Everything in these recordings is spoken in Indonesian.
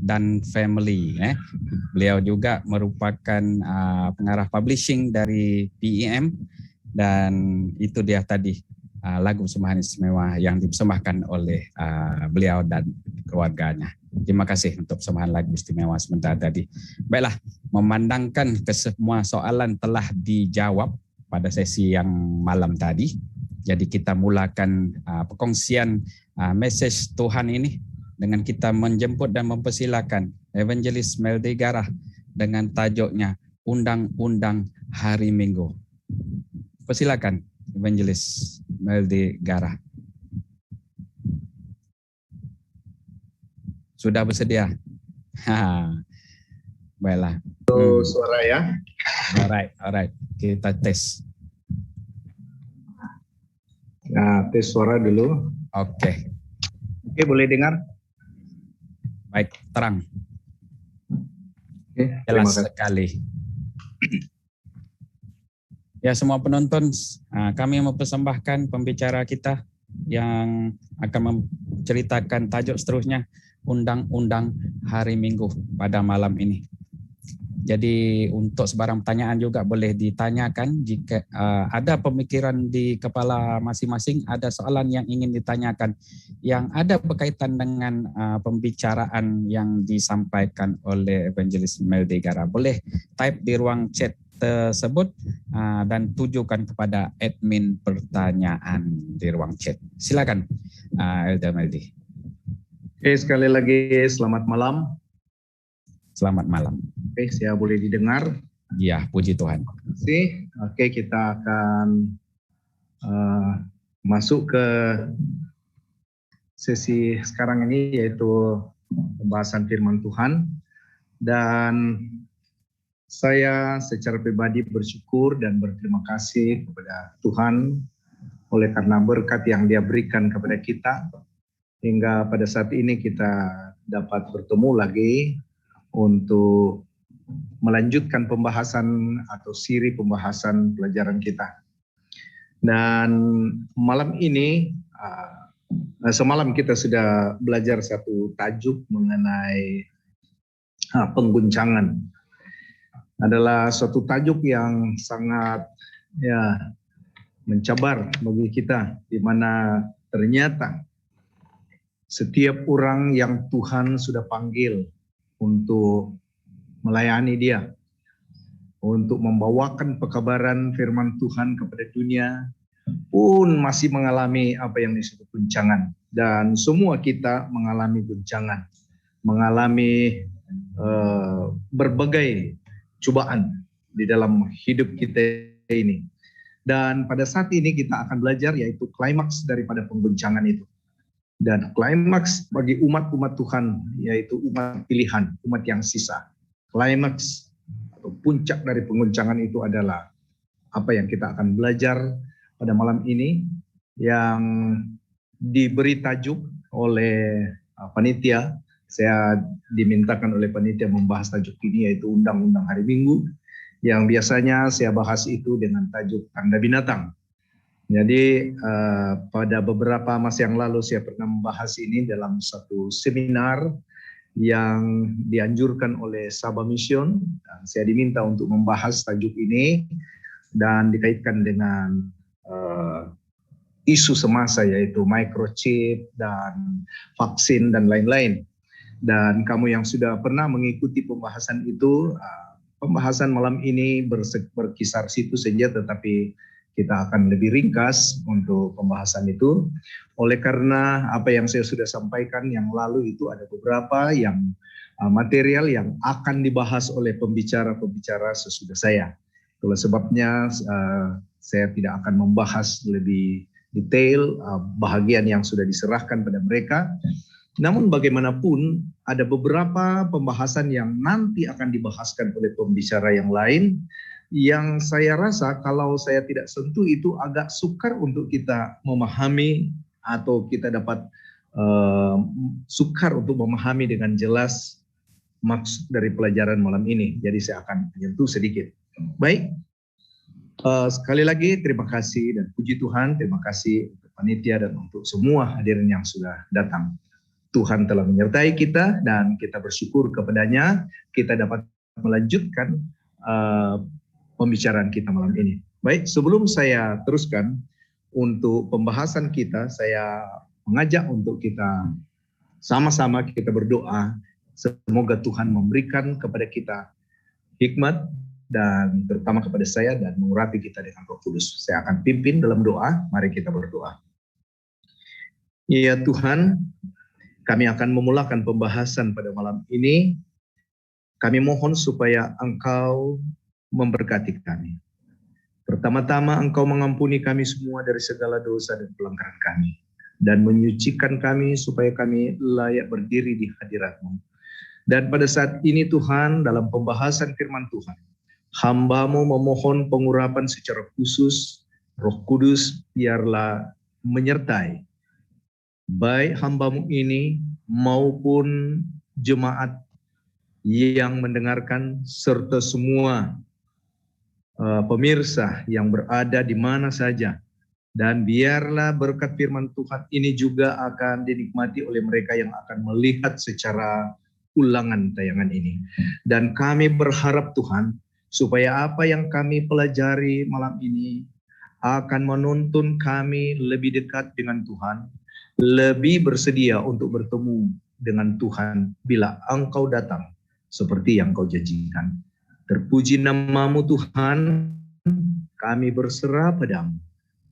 dan Family. Beliau juga merupakan pengarah publishing dari PEM, dan itu dia tadi lagu Persembahan Istimewa yang dipersembahkan oleh beliau dan keluarganya. Terima kasih untuk persembahan lagu istimewa sebentar tadi. Baiklah, memandangkan ke semua soalan telah dijawab pada sesi yang malam tadi. Jadi kita mulakan perkongsian message Tuhan ini dengan kita menjemput dan mempersilakan Evangelist Meldy Garah dengan tajuknya Undang-Undang Hari Minggu. Persilakan Evangelist Meldy Garah. Sudah bersedia? Baiklah. Suara ya. Alright. Kita tes. Nah, tes suara dulu. Oke, boleh dengar? Baik, terang. Jelas sekali. Ya, semua penonton, kami mempersembahkan pembicara kita yang akan menceritakan tajuk seterusnya, Undang-Undang Hari Minggu pada malam ini. Jadi untuk sebarang pertanyaan juga boleh ditanyakan jika ada pemikiran di kepala masing-masing, ada soalan yang ingin ditanyakan yang ada berkaitan dengan pembicaraan yang disampaikan oleh Evangelist Meldy Garah. Boleh type di ruang chat tersebut dan tujukan kepada admin pertanyaan di ruang chat. Silakan Elder Meldy. Oke, sekali lagi selamat malam. Selamat malam. Oke, saya boleh didengar? Ya, puji Tuhan. Terima kasih. Oke, kita akan masuk ke sesi sekarang ini, yaitu pembahasan firman Tuhan. Dan saya secara pribadi bersyukur dan berterima kasih kepada Tuhan oleh karena berkat yang Dia berikan kepada kita, hingga pada saat ini kita dapat bertemu lagi untuk melanjutkan pembahasan atau siri pembahasan pelajaran kita. Dan malam ini, semalam kita sudah belajar satu tajuk mengenai pengguncangan. Adalah suatu tajuk yang sangat mencabar bagi kita, di mana ternyata setiap orang yang Tuhan sudah panggil untuk melayani Dia, untuk membawakan pekabaran firman Tuhan kepada dunia, pun masih mengalami apa yang disebut guncangan. Dan semua kita mengalami guncangan, mengalami berbagai cobaan di dalam hidup kita ini. Dan pada saat ini kita akan belajar yaitu klimaks daripada pengguncangan itu. Dan klimaks bagi umat-umat Tuhan, yaitu umat pilihan, umat yang sisa. Klimaks atau puncak dari pengguncangan itu adalah apa yang kita akan belajar pada malam ini, yang diberi tajuk oleh panitia. Saya dimintakan oleh panitia membahas tajuk ini, yaitu Undang-Undang Hari Minggu, yang biasanya saya bahas itu dengan tajuk tanda binatang. Jadi pada beberapa masa yang lalu saya pernah membahas ini dalam satu seminar yang dianjurkan oleh Sabah Mission, dan saya diminta untuk membahas tajuk ini dan dikaitkan dengan isu semasa, yaitu microchip dan vaksin dan lain-lain. Dan kamu yang sudah pernah mengikuti pembahasan itu, pembahasan malam ini berkisar situ saja, tetapi kita akan lebih ringkas untuk pembahasan itu. Oleh karena apa yang saya sudah sampaikan yang lalu itu ada beberapa yang material yang akan dibahas oleh pembicara-pembicara sesudah saya. Itulah sebabnya saya tidak akan membahas lebih detail bahagian yang sudah diserahkan pada mereka. Namun bagaimanapun ada beberapa pembahasan yang nanti akan dibahaskan oleh pembicara yang lain, yang saya rasa kalau saya tidak sentuh itu agak sukar untuk kita memahami, atau kita dapat sukar untuk memahami dengan jelas maksud dari pelajaran malam ini. Jadi saya akan menyentuh sedikit. Baik, sekali lagi terima kasih dan puji Tuhan, terima kasih untuk panitia dan untuk semua hadirin yang sudah datang. Tuhan telah menyertai kita dan kita bersyukur kepadanya. Kita dapat melanjutkan pembicaraan kita malam ini. Baik, sebelum saya teruskan untuk pembahasan kita, saya mengajak untuk kita sama-sama kita berdoa. Semoga Tuhan memberikan kepada kita hikmat dan terutama kepada saya dan mengurapi kita dengan Roh Kudus. Saya akan pimpin dalam doa. Mari kita berdoa. Ya Tuhan, kami akan memulakan pembahasan pada malam ini. Kami mohon supaya Engkau memberkati kami. Pertama-tama Engkau mengampuni kami semua dari segala dosa dan pelanggaran kami. Dan menyucikan kami supaya kami layak berdiri di hadirat-Mu. Dan pada saat ini Tuhan, dalam pembahasan firman Tuhan, hamba-Mu memohon pengurapan secara khusus, Roh Kudus biarlah menyertai baik hamba-Mu ini maupun jemaat yang mendengarkan serta semua pemirsa yang berada di mana saja. Dan biarlah berkat firman Tuhan ini juga akan dinikmati oleh mereka yang akan melihat secara ulangan tayangan ini. Dan kami berharap Tuhan, supaya apa yang kami pelajari malam ini akan menuntun kami lebih dekat dengan Tuhan, lebih bersedia untuk bertemu dengan Tuhan bila Engkau datang seperti yang Kau janjikan. Terpuji nama-Mu Tuhan, kami berserah padamu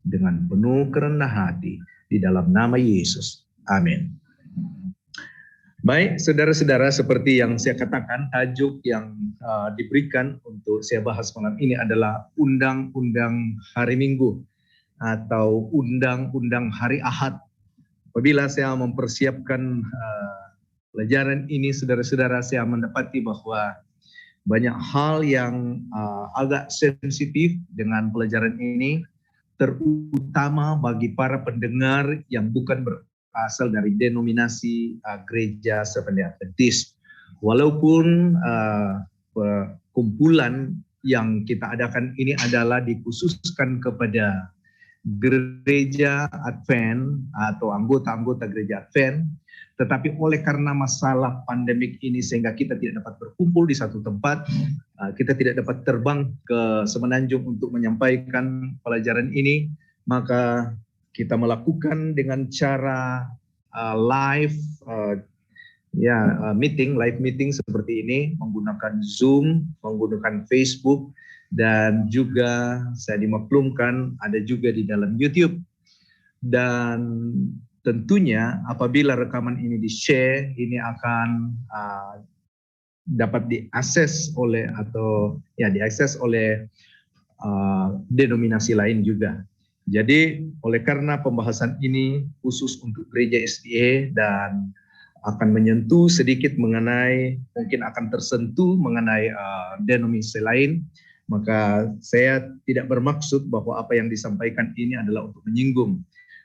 dengan penuh kerendahan hati di dalam nama Yesus. Amin. Baik, saudara-saudara, seperti yang saya katakan, tajuk yang diberikan untuk saya bahas malam ini adalah Undang-Undang Hari Minggu atau Undang-Undang Hari Ahad. Apabila saya mempersiapkan pelajaran ini, saudara-saudara, saya mendapati bahwa banyak hal yang agak sensitif dengan pelajaran ini, terutama bagi para pendengar yang bukan berasal dari denominasi gereja Seventh-day Adventist. Walaupun kumpulan yang kita adakan ini adalah dikhususkan kepada gereja Advent atau anggota-anggota gereja Advent, tetapi oleh karena masalah pandemik ini sehingga kita tidak dapat berkumpul di satu tempat, kita tidak dapat terbang ke Semenanjung untuk menyampaikan pelajaran ini, maka kita melakukan dengan cara live meeting seperti ini, menggunakan Zoom, menggunakan Facebook, dan juga saya dimaklumkan ada juga di dalam YouTube. Dan tentunya apabila rekaman ini di-share, ini akan dapat diakses oleh denominasi lain juga. Jadi oleh karena pembahasan ini khusus untuk gereja SDA dan akan menyentuh sedikit mengenai, mungkin akan tersentuh mengenai denominasi lain, maka saya tidak bermaksud bahwa apa yang disampaikan ini adalah untuk menyinggung.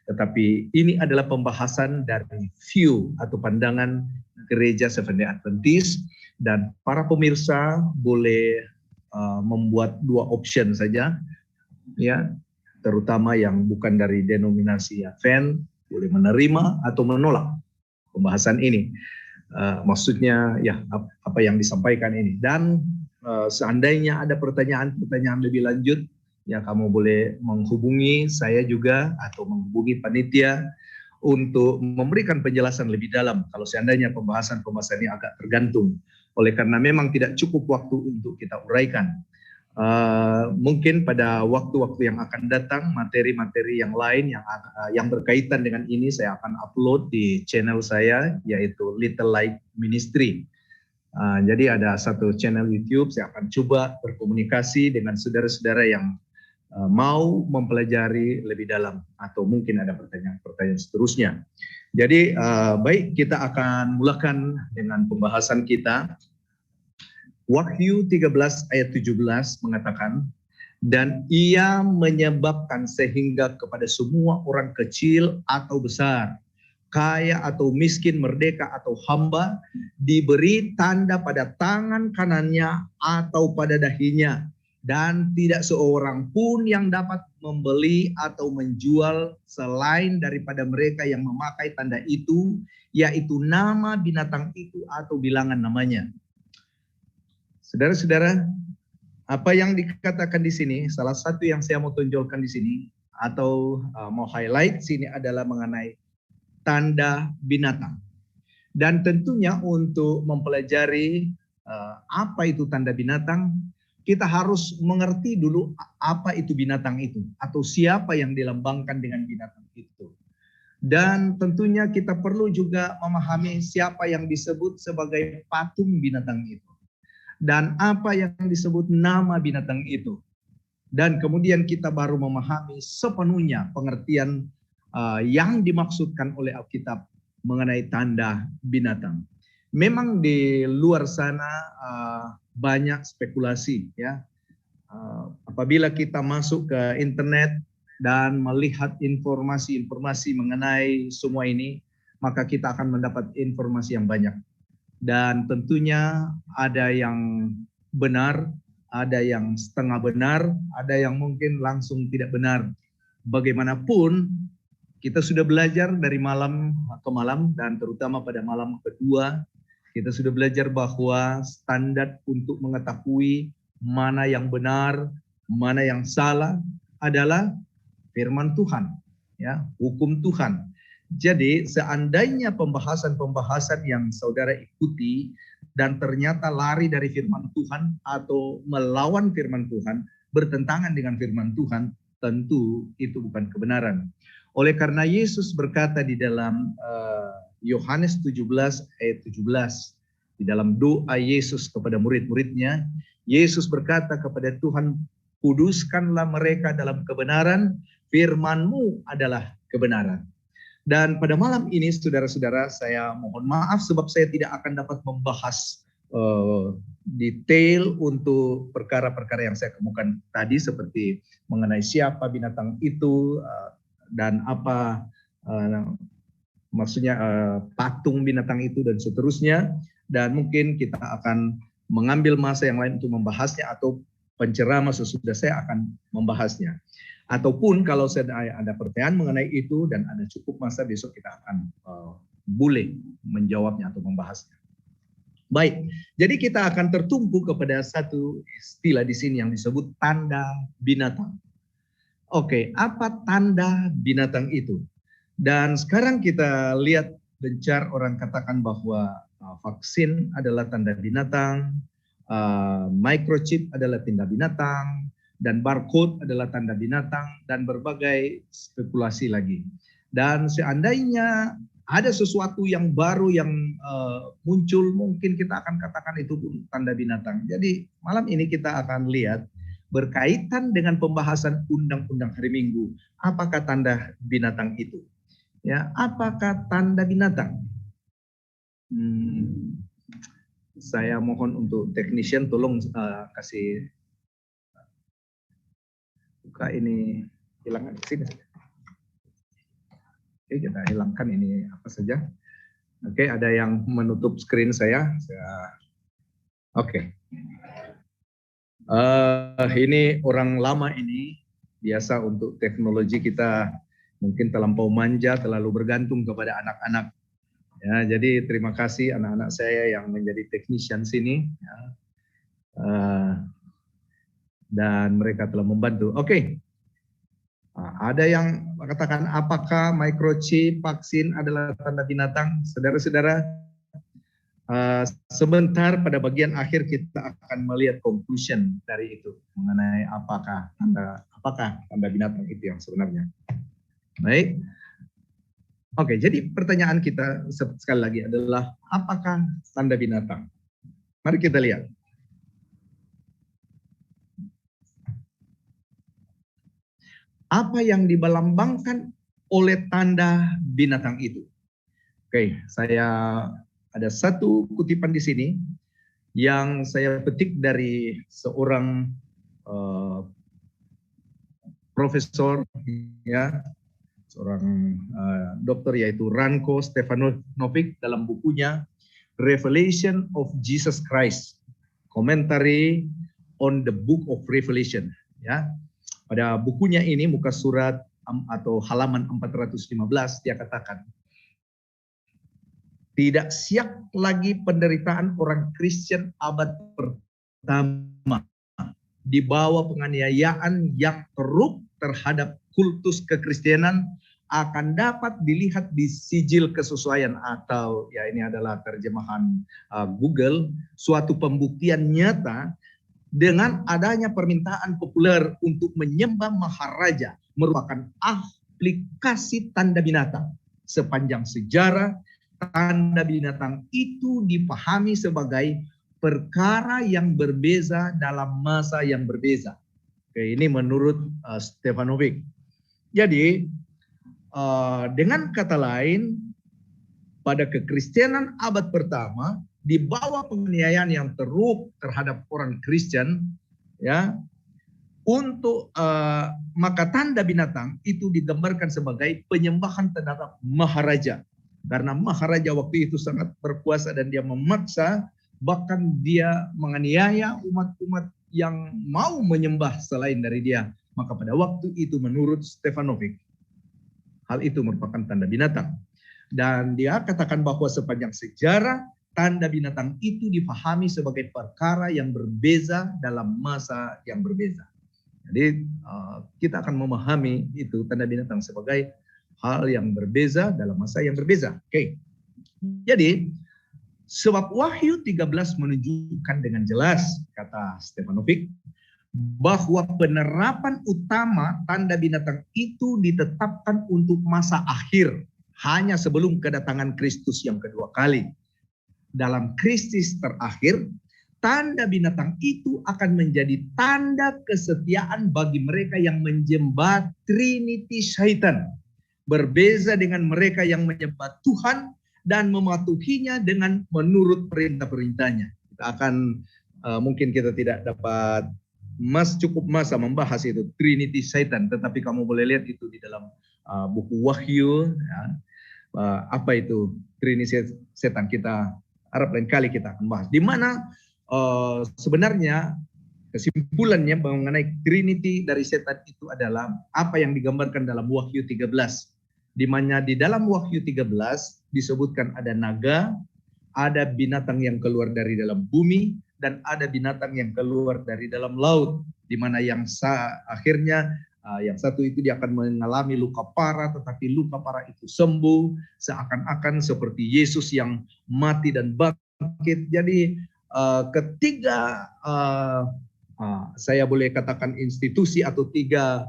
Tetapi ini adalah pembahasan dari view atau pandangan gereja Seventh-day Adventist, dan para pemirsa boleh membuat dua option saja, ya, terutama yang bukan dari denominasi Advent boleh menerima atau menolak pembahasan ini. Maksudnya ya apa yang disampaikan ini. Dan seandainya ada pertanyaan-pertanyaan lebih lanjut, ya kamu boleh menghubungi saya juga atau menghubungi panitia untuk memberikan penjelasan lebih dalam kalau seandainya pembahasan ini agak tergantung. Oleh karena memang tidak cukup waktu untuk kita uraikan. Mungkin pada waktu-waktu yang akan datang materi-materi yang lain yang berkaitan dengan ini saya akan upload di channel saya, yaitu Little Light Ministry. Jadi ada satu channel YouTube, saya akan coba berkomunikasi dengan saudara-saudara yang mau mempelajari lebih dalam atau mungkin ada pertanyaan-pertanyaan seterusnya. Jadi baik, kita akan mulakan dengan pembahasan kita. Wahyu 13 ayat 17 mengatakan, dan ia menyebabkan sehingga kepada semua orang kecil atau besar, kaya atau miskin, merdeka atau hamba, diberi tanda pada tangan kanannya atau pada dahinya, dan tidak seorang pun yang dapat membeli atau menjual selain daripada mereka yang memakai tanda itu, yaitu nama binatang itu atau bilangan namanya. Saudara-saudara, apa yang dikatakan di sini, salah satu yang saya mau tonjolkan di sini atau mau highlight sini adalah mengenai tanda binatang. Dan tentunya untuk mempelajari apa itu tanda binatang, kita harus mengerti dulu apa itu binatang itu atau siapa yang dilambangkan dengan binatang itu. Dan tentunya kita perlu juga memahami siapa yang disebut sebagai patung binatang itu. Dan apa yang disebut nama binatang itu. Dan kemudian kita baru memahami sepenuhnya pengertian yang dimaksudkan oleh Alkitab mengenai tanda binatang. Memang di luar sana banyak spekulasi ya. Apabila kita masuk ke internet dan melihat informasi-informasi mengenai semua ini, maka kita akan mendapat informasi yang banyak. Dan tentunya ada yang benar, ada yang setengah benar, ada yang mungkin langsung tidak benar. Bagaimanapun, kita sudah belajar dari malam ke malam dan terutama pada malam kedua, kita sudah belajar bahwa standar untuk mengetahui mana yang benar, mana yang salah adalah firman Tuhan, ya, hukum Tuhan. Jadi seandainya pembahasan-pembahasan yang saudara ikuti dan ternyata lari dari firman Tuhan atau melawan firman Tuhan, bertentangan dengan firman Tuhan, tentu itu bukan kebenaran. Oleh karena Yesus berkata di dalam Yohanes 17 ayat 17, di dalam doa Yesus kepada murid-muridnya, Yesus berkata kepada Tuhan, kuduskanlah mereka dalam kebenaran, firman-Mu adalah kebenaran. Dan pada malam ini saudara-saudara, saya mohon maaf sebab saya tidak akan dapat membahas detail untuk perkara-perkara yang saya kemukakan tadi seperti mengenai siapa binatang itu dan apa maksudnya patung binatang itu dan seterusnya. Dan mungkin kita akan mengambil masa yang lain untuk membahasnya atau penceramah sesudah saya akan membahasnya. Ataupun kalau ada pertanyaan mengenai itu dan ada cukup masa, besok kita akan boleh menjawabnya atau membahasnya. Baik, jadi kita akan tertumpu kepada satu istilah di sini yang disebut tanda binatang. Oke, apa tanda binatang itu? Dan sekarang kita lihat gencar orang katakan bahwa vaksin adalah tanda binatang, microchip adalah tanda binatang, dan barcode adalah tanda binatang, dan berbagai spekulasi lagi. Dan seandainya ada sesuatu yang baru yang muncul, mungkin kita akan katakan itu tanda binatang. Jadi malam ini kita akan lihat berkaitan dengan pembahasan undang-undang hari Minggu, apakah tanda binatang itu? Ya, apakah tanda binatang? Saya mohon untuk technician tolong kasih buka ini, hilangkan di sini. Oke, kita hilangkan ini apa saja. Oke, ada yang menutup screen saya. Oke. Ini orang lama ini, biasa untuk teknologi kita mungkin terlampau manja, terlalu bergantung kepada anak-anak. Ya, jadi terima kasih anak-anak saya yang menjadi technician sini. Ya. Dan mereka telah membantu. Oke. Ada yang mengatakan apakah microchip vaksin adalah tanda binatang? Saudara-saudara, sebentar pada bagian akhir kita akan melihat conclusion dari itu mengenai apakah tanda binatang itu yang sebenarnya. Baik. Oke, jadi pertanyaan kita sekali lagi adalah apakah tanda binatang? Mari kita lihat. Apa yang dilambangkan oleh tanda binatang itu? Oke, saya ada satu kutipan di sini yang saya petik dari seorang profesor, ya, seorang dokter yaitu Ranko Stefanovic dalam bukunya Revelation of Jesus Christ, Commentary on the Book of Revelation. Ya, pada bukunya ini muka surat atau halaman 415 dia katakan, tidak siap lagi penderitaan orang Kristen abad pertama di bawah penganiayaan yang teruk terhadap kultus kekristenan akan dapat dilihat di sijil kesesuaian, atau ya ini adalah terjemahan Google, suatu pembuktian nyata dengan adanya permintaan populer untuk menyembah Maharaja merupakan aplikasi tanda binatang. Sepanjang sejarah, tanda binatang itu dipahami sebagai perkara yang berbeza dalam masa yang berbeza. Oke, ini menurut Stefanovic. Jadi dengan kata lain, pada kekristenan abad pertama di bawah penganiayaan yang teruk terhadap orang Kristen, ya, untuk maka tanda binatang itu digambarkan sebagai penyembahan terhadap Maharaja. Karena Maharaja waktu itu sangat berkuasa dan dia memaksa, bahkan dia menganiaya umat-umat yang mau menyembah selain dari dia. Maka pada waktu itu menurut Stefanovic, hal itu merupakan tanda binatang. Dan dia katakan bahwa sepanjang sejarah, tanda binatang itu dipahami sebagai perkara yang berbeza dalam masa yang berbeza. Jadi kita akan memahami itu tanda binatang sebagai hal yang berbeza dalam masa yang berbeza. Oke. Jadi sebab Wahyu 13 menunjukkan dengan jelas, kata Stefanovic, bahwa penerapan utama tanda binatang itu ditetapkan untuk masa akhir, hanya sebelum kedatangan Kristus yang kedua kali. Dalam Kristus terakhir, tanda binatang itu akan menjadi tanda kesetiaan bagi mereka yang menyembah Trinity Satan. Berbeza dengan mereka yang menyembah Tuhan dan mematuhinya dengan menurut perintah-perintahnya. Kita akan mungkin kita tidak dapat cukup masa membahas itu Trinity Satan, tetapi kamu boleh lihat itu di dalam buku Wahyu, ya. Apa itu Trinity Satan, kita harap lain kali kita akan bahas. Di mana sebenarnya kesimpulannya mengenai Trinity dari setan itu adalah apa yang digambarkan dalam Wahyu 13. Di mana di dalam Wahyu 13 disebutkan ada naga, ada binatang yang keluar dari dalam bumi, dan ada binatang yang keluar dari dalam laut. Di mana yang akhirnya yang satu itu dia akan mengalami luka parah, tetapi luka parah itu sembuh, seakan-akan seperti Yesus yang mati dan bangkit. Jadi ketiga saya boleh katakan institusi atau tiga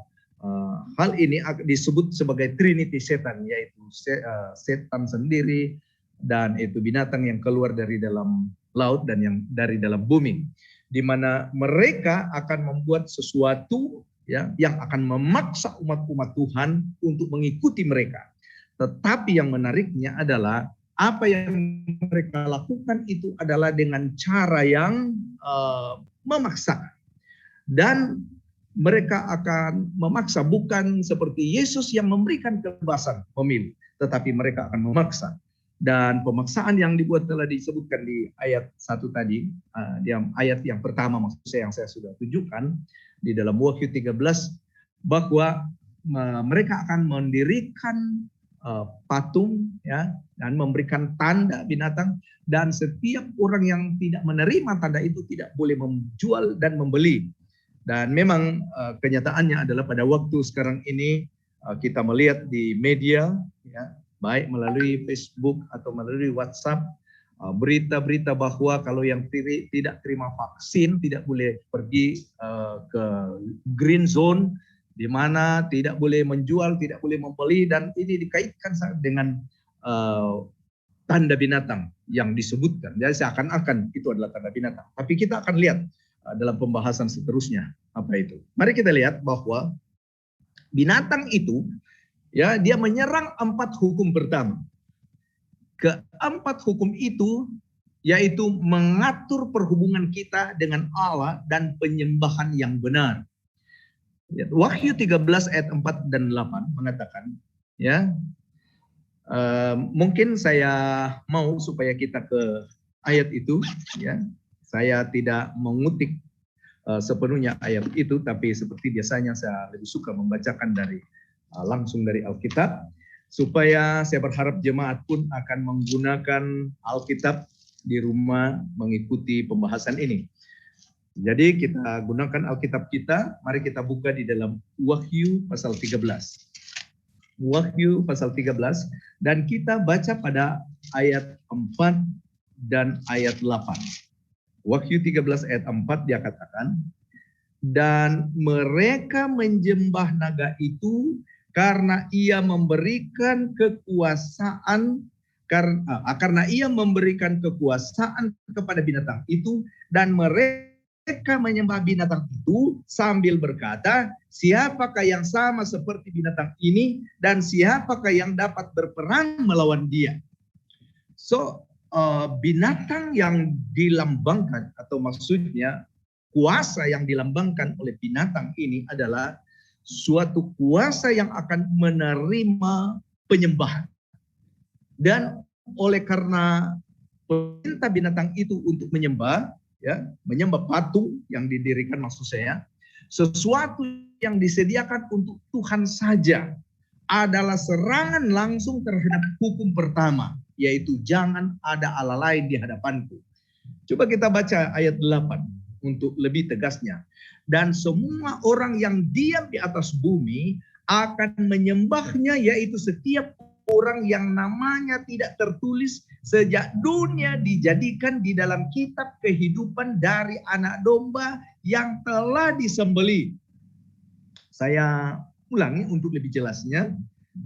hal ini disebut sebagai Trinity Setan, yaitu setan sendiri, dan itu binatang yang keluar dari dalam laut dan yang dari dalam bumi, di mana mereka akan membuat sesuatu, ya, yang akan memaksa umat-umat Tuhan untuk mengikuti mereka. Tetapi yang menariknya adalah apa yang mereka lakukan itu adalah dengan cara yang memaksa. Dan mereka akan memaksa, bukan seperti Yesus yang memberikan kebebasan memilih, tetapi mereka akan memaksa. Dan pemaksaan yang dibuat telah disebutkan di ayat 1 tadi, di ayat yang pertama maksud saya yang saya sudah tunjukkan di dalam Wahyu 13, bahwa mereka akan mendirikan patung, ya, dan memberikan tanda binatang, dan setiap orang yang tidak menerima tanda itu tidak boleh menjual dan membeli. Dan memang kenyataannya adalah pada waktu sekarang ini kita melihat di media, ya, baik melalui Facebook atau melalui WhatsApp, berita-berita bahwa kalau yang tidak terima vaksin tidak boleh pergi ke green zone, di mana tidak boleh menjual, tidak boleh membeli, dan ini dikaitkan dengan tanda binatang yang disebutkan. Jadi seakan-akan itu adalah tanda binatang. Tapi kita akan lihat dalam pembahasan seterusnya apa itu. Mari kita lihat bahwa binatang itu, ya, dia menyerang 4 hukum pertama. Keempat hukum itu yaitu mengatur perhubungan kita dengan Allah dan penyembahan yang benar. Wahyu 13 ayat 4 dan 8 mengatakan, ya, mungkin saya mau supaya kita ke ayat itu, ya. Saya tidak mengutip sepenuhnya ayat itu, tapi seperti biasanya saya lebih suka membacakan langsung dari Alkitab, supaya saya berharap jemaat pun akan menggunakan Alkitab di rumah mengikuti pembahasan ini. Jadi kita gunakan Alkitab kita, mari kita buka di dalam Wahyu pasal 13. Wahyu pasal 13, dan kita baca pada ayat 4 dan ayat 8. Wahyu 13 ayat 4 dia katakan, dan mereka menyembah naga itu karena ia memberikan kekuasaan kepada binatang itu, dan mereka menyembah binatang itu sambil berkata, siapakah yang sama seperti binatang ini dan siapakah yang dapat berperang melawan dia. So binatang yang dilambangkan, atau maksudnya kuasa yang dilambangkan oleh binatang ini adalah suatu kuasa yang akan menerima penyembahan. Dan oleh karena perintah binatang itu untuk menyembah, ya, menyembah patung yang didirikan, maksud saya, sesuatu yang disediakan untuk Tuhan saja adalah serangan langsung terhadap hukum pertama, yaitu jangan ada Allah lain di hadapanku. Coba kita baca ayat 8 untuk lebih tegasnya. Dan semua orang yang diam di atas bumi akan menyembahnya, yaitu setiap orang yang namanya tidak tertulis sejak dunia dijadikan di dalam kitab kehidupan dari anak domba yang telah disembelih. Saya ulangi untuk lebih jelasnya.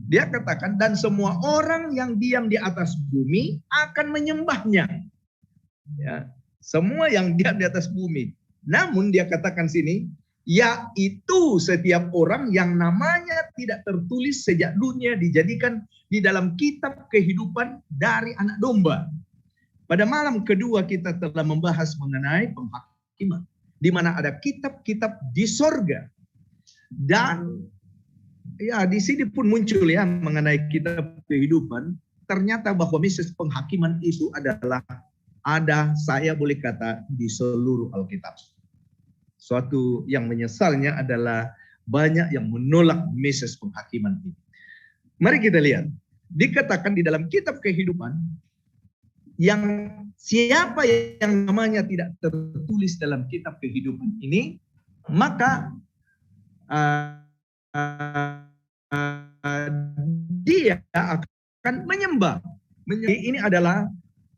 Dia katakan, dan semua orang yang diam di atas bumi akan menyembahnya. Ya, semua yang diam di atas bumi. Namun dia katakan sini, yaitu setiap orang yang namanya tidak tertulis sejak dunia dijadikan di dalam kitab kehidupan dari anak domba. Pada malam kedua kita telah membahas mengenai penghakiman, di mana ada kitab-kitab di sorga. Dan ya di sini pun muncul ya mengenai kitab kehidupan, ternyata bahwa misi penghakiman itu adalah ada, saya boleh kata, di seluruh Alkitab. Suatu yang menyesalnya adalah banyak yang menolak misi penghakiman ini. Mari kita lihat, dikatakan di dalam kitab kehidupan, yang siapa yang namanya tidak tertulis dalam kitab kehidupan ini, maka dia akan menyembah. Ini adalah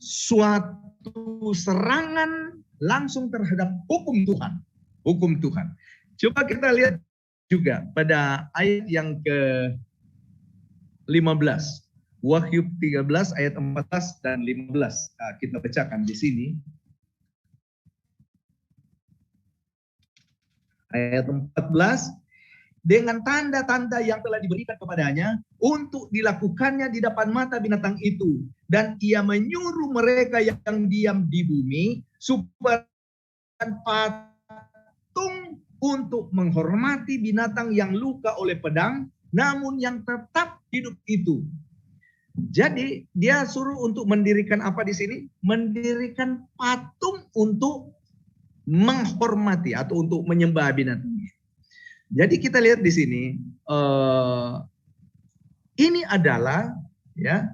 suatu serangan langsung terhadap hukum Tuhan. Hukum Tuhan. Coba kita lihat juga pada ayat yang ke-15. Wahyu 13 ayat 14 dan 15. Nah, kita bacakan di sini. Ayat 14. Dengan tanda-tanda yang telah diberikan kepadanya untuk dilakukannya di depan mata binatang itu. Dan ia menyuruh mereka yang diam di bumi supaya patung untuk menghormati binatang yang luka oleh pedang, namun yang tetap hidup itu. Jadi dia suruh untuk mendirikan apa di sini? Mendirikan patung untuk menghormati atau untuk menyembah binatang. Jadi kita lihat di sini, ini adalah ya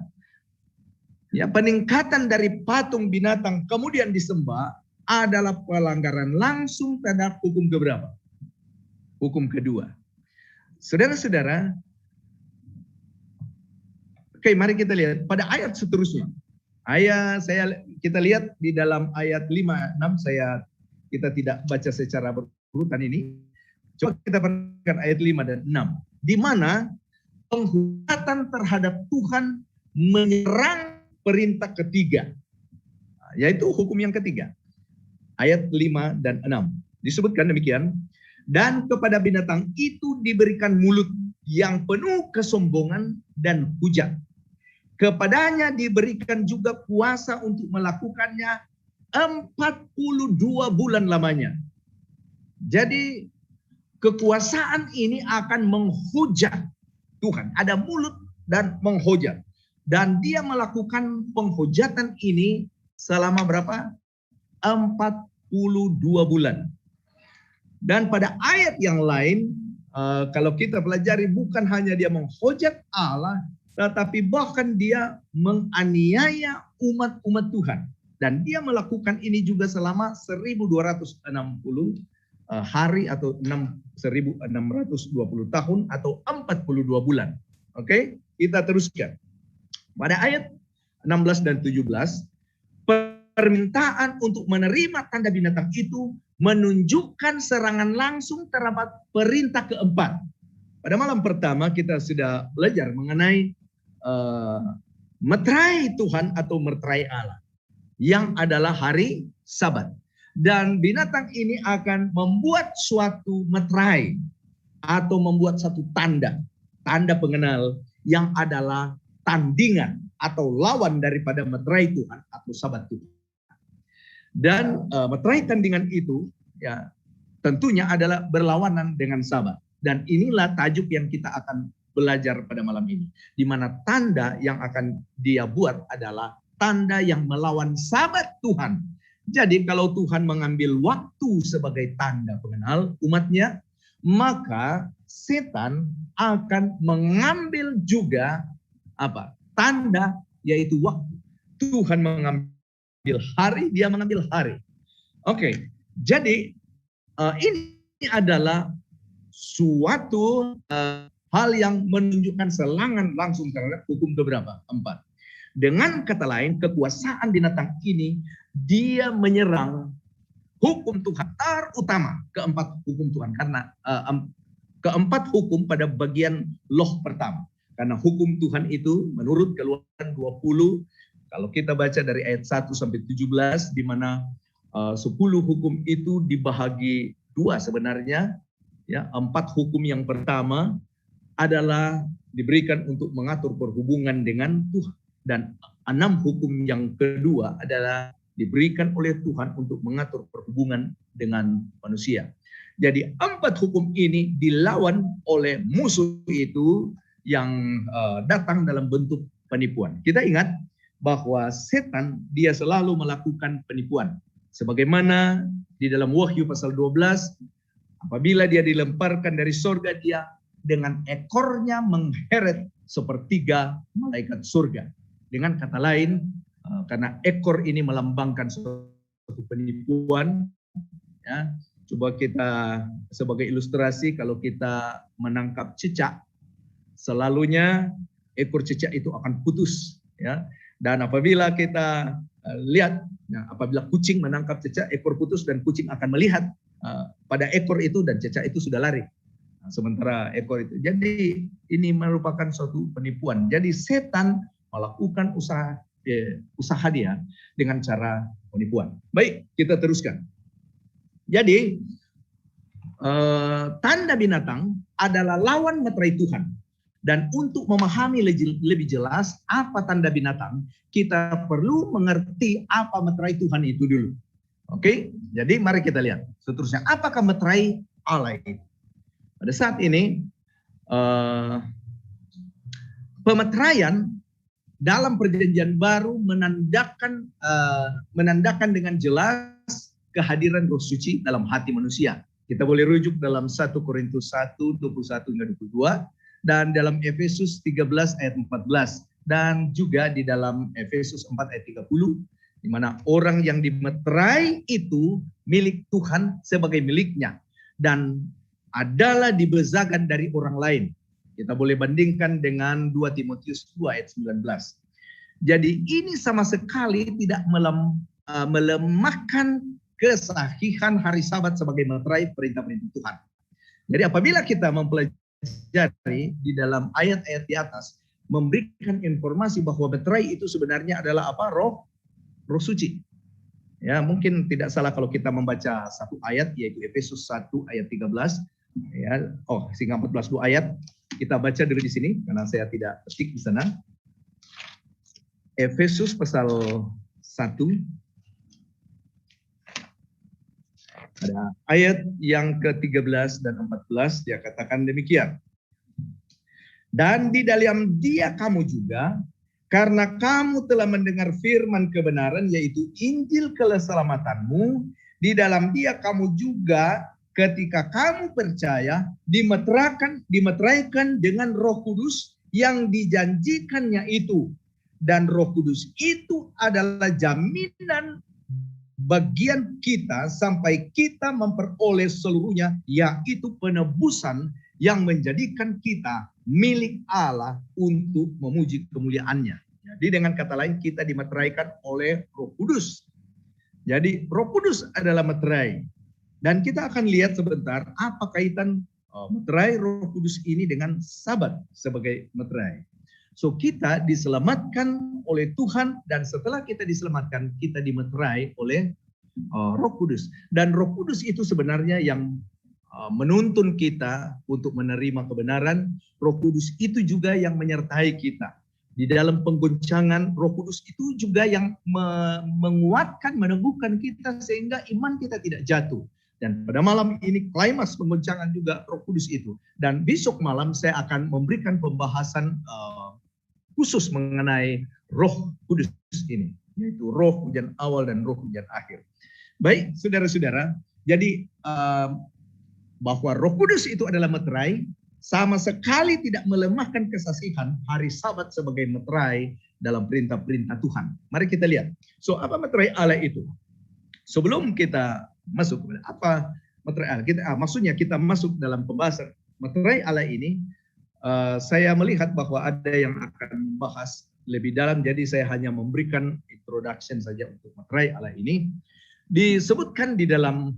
peningkatan dari patung binatang kemudian disembah adalah pelanggaran langsung terhadap hukum keberapa? Hukum kedua. Saudara-saudara, oke, mari kita lihat pada ayat seterusnya. Kita lihat di dalam ayat 5, 6, kita tidak baca secara berurutan ini. Coba kita perhatikan ayat 5 dan 6. Di mana penghujatan terhadap Tuhan menyerang perintah ketiga. Yaitu hukum yang ketiga. Ayat 5 dan 6. Disebutkan demikian. Dan kepada binatang itu diberikan mulut yang penuh kesombongan dan hujat. Kepadanya diberikan juga kuasa untuk melakukannya 42 bulan lamanya. Jadi kekuasaan ini akan menghujat Tuhan. Ada mulut dan menghujat. Dan dia melakukan penghujatan ini selama berapa? 42 bulan. Dan pada ayat yang lain, kalau kita pelajari, bukan hanya dia menghujat Allah, tetapi bahkan dia menganiaya umat-umat Tuhan. Dan dia melakukan ini juga selama 1260 hari atau 1620 tahun atau 42 bulan. Oke, kita teruskan. Pada ayat 16 dan 17, permintaan untuk menerima tanda binatang itu menunjukkan serangan langsung terhadap perintah keempat. Pada malam pertama kita sudah belajar mengenai meterai Tuhan atau meterai Allah, yang adalah hari Sabat. Dan binatang ini akan membuat suatu meterai atau membuat satu tanda pengenal yang adalah tandingan atau lawan daripada meterai Tuhan atau Sabat Tuhan. Dan meterai tandingan itu ya tentunya adalah berlawanan dengan Sabat. Dan inilah tajuk yang kita akan belajar pada malam ini, di mana tanda yang akan dia buat adalah tanda yang melawan Sabat Tuhan. Jadi kalau Tuhan mengambil waktu sebagai tanda pengenal umatnya, maka setan akan mengambil juga tanda, yaitu waktu. Tuhan mengambil hari, dia mengambil hari. Oke, jadi ini adalah suatu hal yang menunjukkan serangan langsung terhadap hukum keberapa? 4. Dengan kata lain, kekuasaan binatang ini dia menyerang hukum Tuhan, terutama keempat hukum Tuhan, karena keempat hukum pada bagian loh pertama. Karena hukum Tuhan itu menurut Keluaran 20, kalau kita baca dari ayat 1 sampai 17, di mana 10 hukum itu dibahagi 2 sebenarnya. Ya, 4 hukum yang pertama adalah diberikan untuk mengatur perhubungan dengan Tuhan. Dan 6 hukum yang kedua adalah diberikan oleh Tuhan untuk mengatur perhubungan dengan manusia. Jadi 4 hukum ini dilawan oleh musuh itu yang datang dalam bentuk penipuan. Kita ingat bahwa setan dia selalu melakukan penipuan. Sebagaimana di dalam Wahyu pasal 12, apabila dia dilemparkan dari surga, dia dengan ekornya mengheret sepertiga malaikat surga. Dengan kata lain, karena ekor ini melambangkan suatu penipuan, ya, coba kita sebagai ilustrasi, kalau kita menangkap cicak, selalunya ekor cicak itu akan putus, ya. Dan apabila kita lihat, apabila kucing menangkap cicak, ekor putus dan kucing akan melihat pada ekor itu dan cicak itu sudah lari. Sementara ekor itu. Jadi ini merupakan suatu penipuan. Jadi setan melakukan usaha dia dengan cara penipuan. Baik, kita teruskan. Jadi tanda binatang adalah lawan meterai Tuhan. Dan untuk memahami lebih jelas apa tanda binatang, kita perlu mengerti apa meterai Tuhan itu dulu. Oke, jadi mari kita lihat seterusnya. Apakah meterai Allah itu? Pada saat ini pemeteraian dalam perjanjian baru menandakan dengan jelas kehadiran Roh Suci dalam hati manusia. Kita boleh rujuk dalam 1 Korintus 1, 21 hingga 22, dan dalam Efesus 13 ayat 14, dan juga di dalam Efesus 4 ayat 30, di mana orang yang dimeterai itu milik Tuhan sebagai miliknya, dan adalah dibezakan dari orang lain. Kita boleh bandingkan dengan 2 Timotius 2 ayat 19. Jadi ini sama sekali tidak melemahkan kesahihan hari Sabat sebagai meterai perintah-perintah Tuhan. Jadi apabila kita mempelajari di dalam ayat-ayat di atas, memberikan informasi bahwa meterai itu sebenarnya adalah apa? Roh suci. Ya, mungkin tidak salah kalau kita membaca satu ayat, yaitu Efesus 1 ayat 13. Ya, sehingga 14 ayat. Kita baca dulu di sini karena saya tidak ketik di sana. Efesus pasal 1 ada ayat yang ke-13 dan 14, dia katakan demikian. Dan di dalam Dia kamu juga, karena kamu telah mendengar firman kebenaran, yaitu Injil keselamatanmu, di dalam Dia kamu juga ketika kamu percaya, dimeteraikan dengan Roh Kudus yang dijanjikannya itu. Dan Roh Kudus itu adalah jaminan bagian kita sampai kita memperoleh seluruhnya, yaitu penebusan yang menjadikan kita milik Allah untuk memuji kemuliaannya. Jadi dengan kata lain, kita dimeteraikan oleh Roh Kudus. Jadi Roh Kudus adalah meterai. Dan kita akan lihat sebentar apa kaitan meterai Roh Kudus ini dengan Sabat sebagai meterai. So kita diselamatkan oleh Tuhan, dan setelah kita diselamatkan, kita dimeterai oleh Roh Kudus. Dan Roh Kudus itu sebenarnya yang menuntun kita untuk menerima kebenaran. Roh Kudus itu juga yang menyertai kita. Di dalam penggoncangan, Roh Kudus itu juga yang menguatkan, meneguhkan kita sehingga iman kita tidak jatuh. Dan pada malam ini klimaks penggoncangan juga Roh Kudus itu. Dan besok malam saya akan memberikan pembahasan khusus mengenai Roh Kudus ini, yaitu roh hujan awal dan roh hujan akhir. Baik, saudara-saudara, jadi bahwa Roh Kudus itu adalah meterai, sama sekali tidak melemahkan kesaksian hari Sabat sebagai meterai dalam perintah-perintah Tuhan. Mari kita lihat. So, apa meterai Allah itu? Sebelum kita masuk kepada apa meterai Allah, maksudnya kita masuk dalam pembahasan meterai Allah ini, saya melihat bahwa ada yang akan membahas lebih dalam, jadi saya hanya memberikan introduction saja untuk meterai Allah ini. Disebutkan di dalam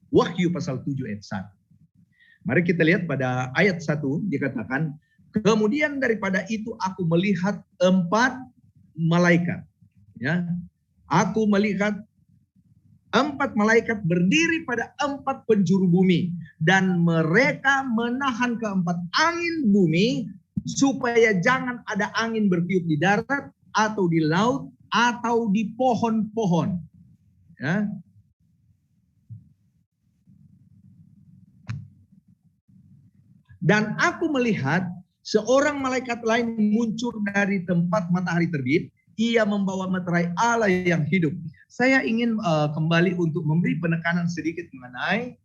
Wahyu pasal 7 ayat 1. Mari kita lihat pada ayat 1 dikatakan, kemudian daripada itu aku melihat 4 malaikat. Ya, aku melihat 4 malaikat berdiri pada 4 penjuru bumi, dan mereka menahan keempat angin bumi supaya jangan ada angin bertiup di darat atau di laut atau di pohon-pohon. Ya. Dan aku melihat seorang malaikat lain muncul dari tempat matahari terbit. Ia membawa meterai Allah yang hidup. Saya ingin kembali untuk memberi penekanan sedikit mengenai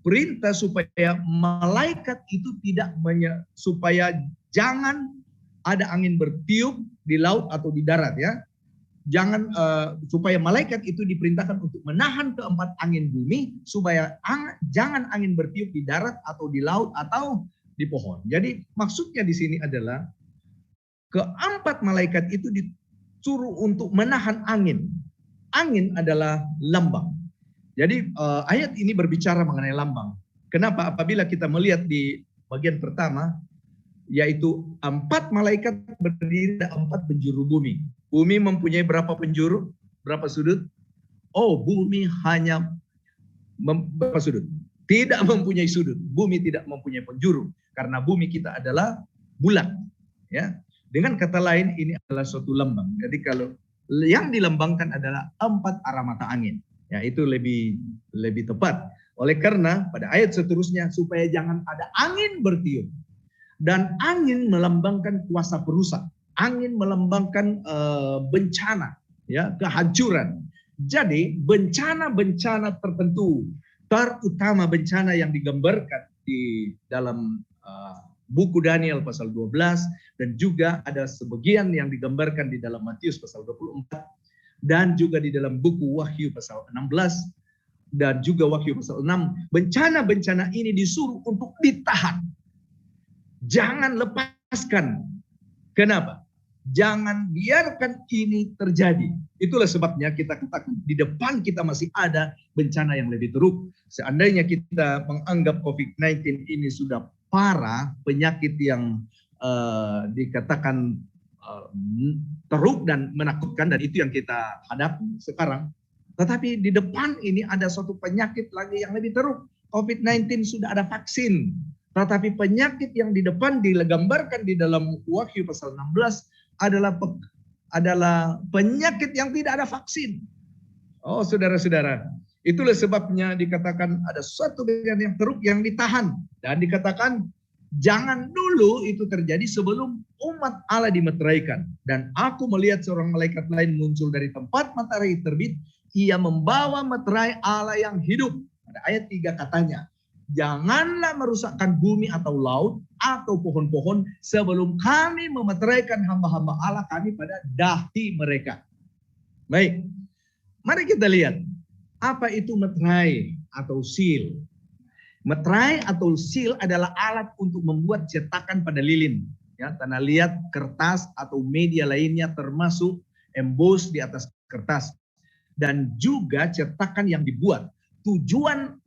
perintah supaya malaikat itu supaya jangan ada angin bertiup di laut atau di darat, ya. Jangan supaya malaikat itu diperintahkan untuk menahan keempat angin bumi supaya jangan angin bertiup di darat atau di laut atau di pohon. Jadi maksudnya di sini adalah keempat malaikat itu disuruh untuk menahan angin. Angin adalah lambang. Jadi ayat ini berbicara mengenai lambang. Kenapa? Apabila kita melihat di bagian pertama, yaitu 4 malaikat berdiri di 4 penjuru bumi. Bumi mempunyai berapa penjuru? Berapa sudut? Oh, bumi hanya berapa sudut? Tidak mempunyai sudut. Bumi tidak mempunyai penjuru karena bumi kita adalah bulat. Ya. Dengan kata lain, ini adalah suatu lambang. Jadi kalau yang dilambangkan adalah 4 arah mata angin, ya itu lebih tepat. Oleh karena pada ayat seterusnya supaya jangan ada angin bertiup, dan angin melambangkan kuasa perusak, angin melambangkan bencana, ya kehancuran. Jadi bencana-bencana tertentu, terutama bencana yang digambarkan di dalam buku Daniel pasal 12, dan juga ada sebagian yang digambarkan di dalam Matius pasal 24, dan juga di dalam buku Wahyu pasal 16, dan juga Wahyu pasal 6. Bencana-bencana ini disuruh untuk ditahan. Jangan lepaskan. Kenapa? Jangan biarkan ini terjadi. Itulah sebabnya kita katakan di depan kita masih ada bencana yang lebih teruk. Seandainya kita menganggap COVID-19 ini sudah parah, penyakit yang dikatakan teruk dan menakutkan, dan itu yang kita hadapi sekarang. Tetapi di depan ini ada suatu penyakit lagi yang lebih teruk. COVID-19 sudah ada vaksin. Tetapi penyakit yang di depan digambarkan di dalam Wahyu pasal 16 adalah penyakit yang tidak ada vaksin. Oh saudara-saudara, itulah sebabnya dikatakan ada suatu bagian yang teruk yang ditahan. Dan dikatakan jangan dulu itu terjadi sebelum umat Allah dimeteraikan. Dan aku melihat seorang malaikat lain muncul dari tempat matahari terbit. Ia membawa meterai Allah yang hidup. Pada ayat 3 katanya, janganlah merusakkan bumi atau laut atau pohon-pohon sebelum kami memeteraikan hamba-hamba Allah kami pada dahi mereka. Baik, mari kita lihat apa itu meterai atau seal. Meterai atau seal adalah alat untuk membuat cetakan pada lilin, ya, tanah liat, kertas atau media lainnya termasuk emboss di atas kertas, dan juga cetakan yang dibuat. Tujuan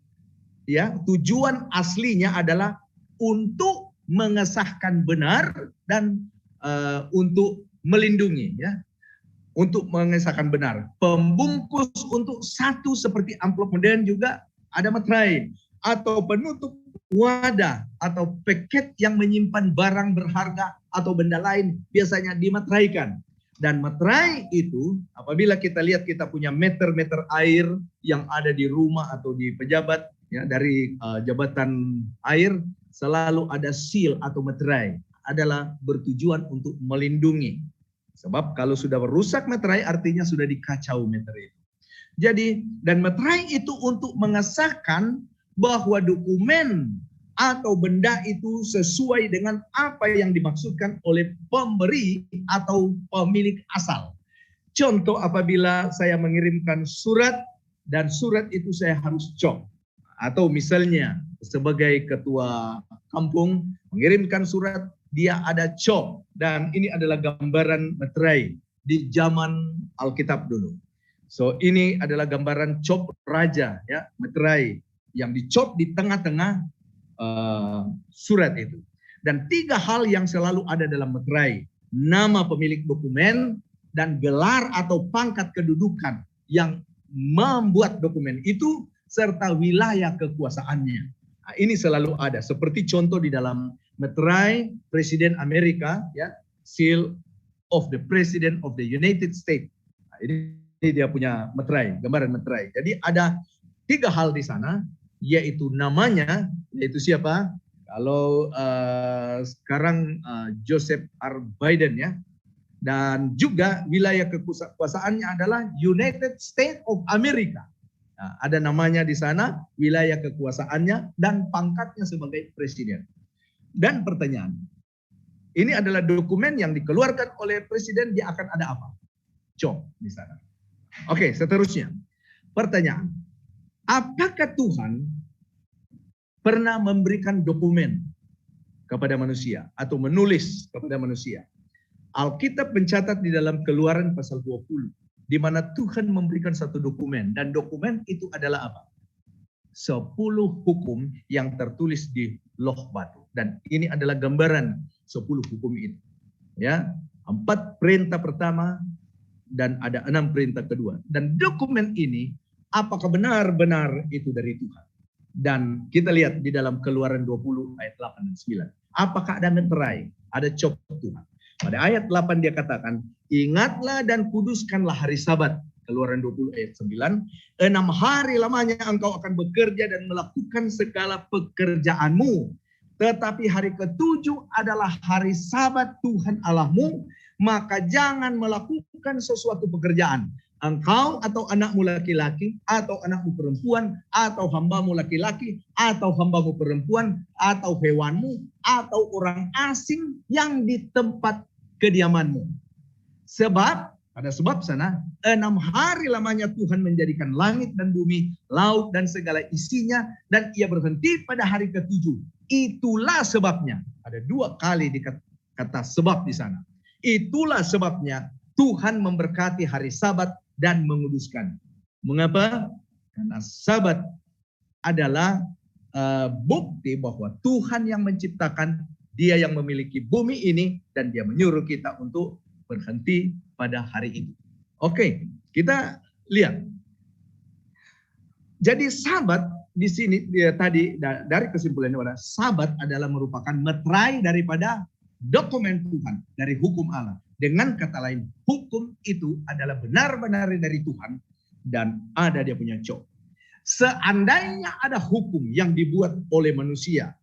aslinya adalah untuk mengesahkan benar dan untuk melindungi, ya, untuk mengesahkan benar. Pembungkus untuk satu seperti amplop modern juga ada meterai, atau penutup wadah atau paket yang menyimpan barang berharga atau benda lain biasanya dimeteraikan. Dan meterai itu apabila kita lihat kita punya meter-meter air yang ada di rumah atau di pejabat, ya, dari jabatan air, selalu ada seal atau meterai, adalah bertujuan untuk melindungi. Sebab kalau sudah merusak meterai artinya sudah dikacau meterai itu. Jadi, dan meterai itu untuk mengesahkan bahwa dokumen atau benda itu sesuai dengan apa yang dimaksudkan oleh pemberi atau pemilik asal. Contoh, apabila saya mengirimkan surat dan surat itu saya harus cop. Atau misalnya sebagai ketua kampung mengirimkan surat, dia ada cop. Dan ini adalah gambaran meterai di zaman Alkitab dulu. So ini adalah gambaran cop raja, ya, meterai yang dicop di tengah-tengah surat itu. Dan 3 hal yang selalu ada dalam meterai: nama pemilik dokumen dan gelar atau pangkat kedudukan yang membuat dokumen itu serta wilayah kekuasaannya. Nah, ini selalu ada. Seperti contoh di dalam meterai Presiden Amerika, ya, seal of the President of the United States. Nah, ini dia punya meterai, gambaran meterai. Jadi ada 3 hal di sana, yaitu namanya, yaitu siapa? Kalau sekarang Joseph R. Biden, ya, dan juga wilayah kekuasaannya adalah United States of America. Nah, ada namanya di sana, wilayah kekuasaannya dan pangkatnya sebagai presiden. Dan pertanyaan, ini adalah dokumen yang dikeluarkan oleh presiden, dia akan ada apa? Cop di sana. Oke, seterusnya. Pertanyaan, apakah Tuhan pernah memberikan dokumen kepada manusia atau menulis kepada manusia? Alkitab mencatat di dalam Keluaran pasal 20, di mana Tuhan memberikan satu dokumen, dan dokumen itu adalah apa? 10 hukum yang tertulis di loh batu. Dan ini adalah gambaran 10 hukum itu. Ya, 4 perintah pertama dan ada 6 perintah kedua. Dan dokumen ini apakah benar-benar itu dari Tuhan? Dan kita lihat di dalam Keluaran 20 ayat 8 dan 9. Apakah ada meterai? Ada cop Tuhan. Pada ayat 8 dia katakan, ingatlah dan kuduskanlah hari Sabat. Keluaran 20 ayat 9. 6 hari lamanya engkau akan bekerja dan melakukan segala pekerjaanmu. Tetapi hari ke-7 adalah hari Sabat Tuhan Allahmu. Maka jangan melakukan sesuatu pekerjaan. Engkau atau anakmu laki-laki, atau anakmu perempuan, atau hambamu laki-laki, atau hambamu perempuan, atau hewanmu, atau orang asing yang di tempat kediamanmu. Sebab, pada sebab sana, 6 hari lamanya Tuhan menjadikan langit dan bumi, laut dan segala isinya, dan ia berhenti pada hari ke-7. Itulah sebabnya, ada 2 kali kata sebab di sana. Itulah sebabnya Tuhan memberkati hari Sabat dan menguduskan. Mengapa? Karena Sabat adalah bukti bahwa Tuhan yang menciptakan, dia yang memiliki bumi ini, dan dia menyuruh kita untuk berhenti pada hari itu. Oke, kita lihat. Jadi Sabat di sini tadi dari kesimpulannya adalah Sabat adalah merupakan meterai daripada dokumen Tuhan, dari hukum Allah. Dengan kata lain, hukum itu adalah benar-benar dari Tuhan dan ada dia punya cop. Seandainya ada hukum yang dibuat oleh manusia,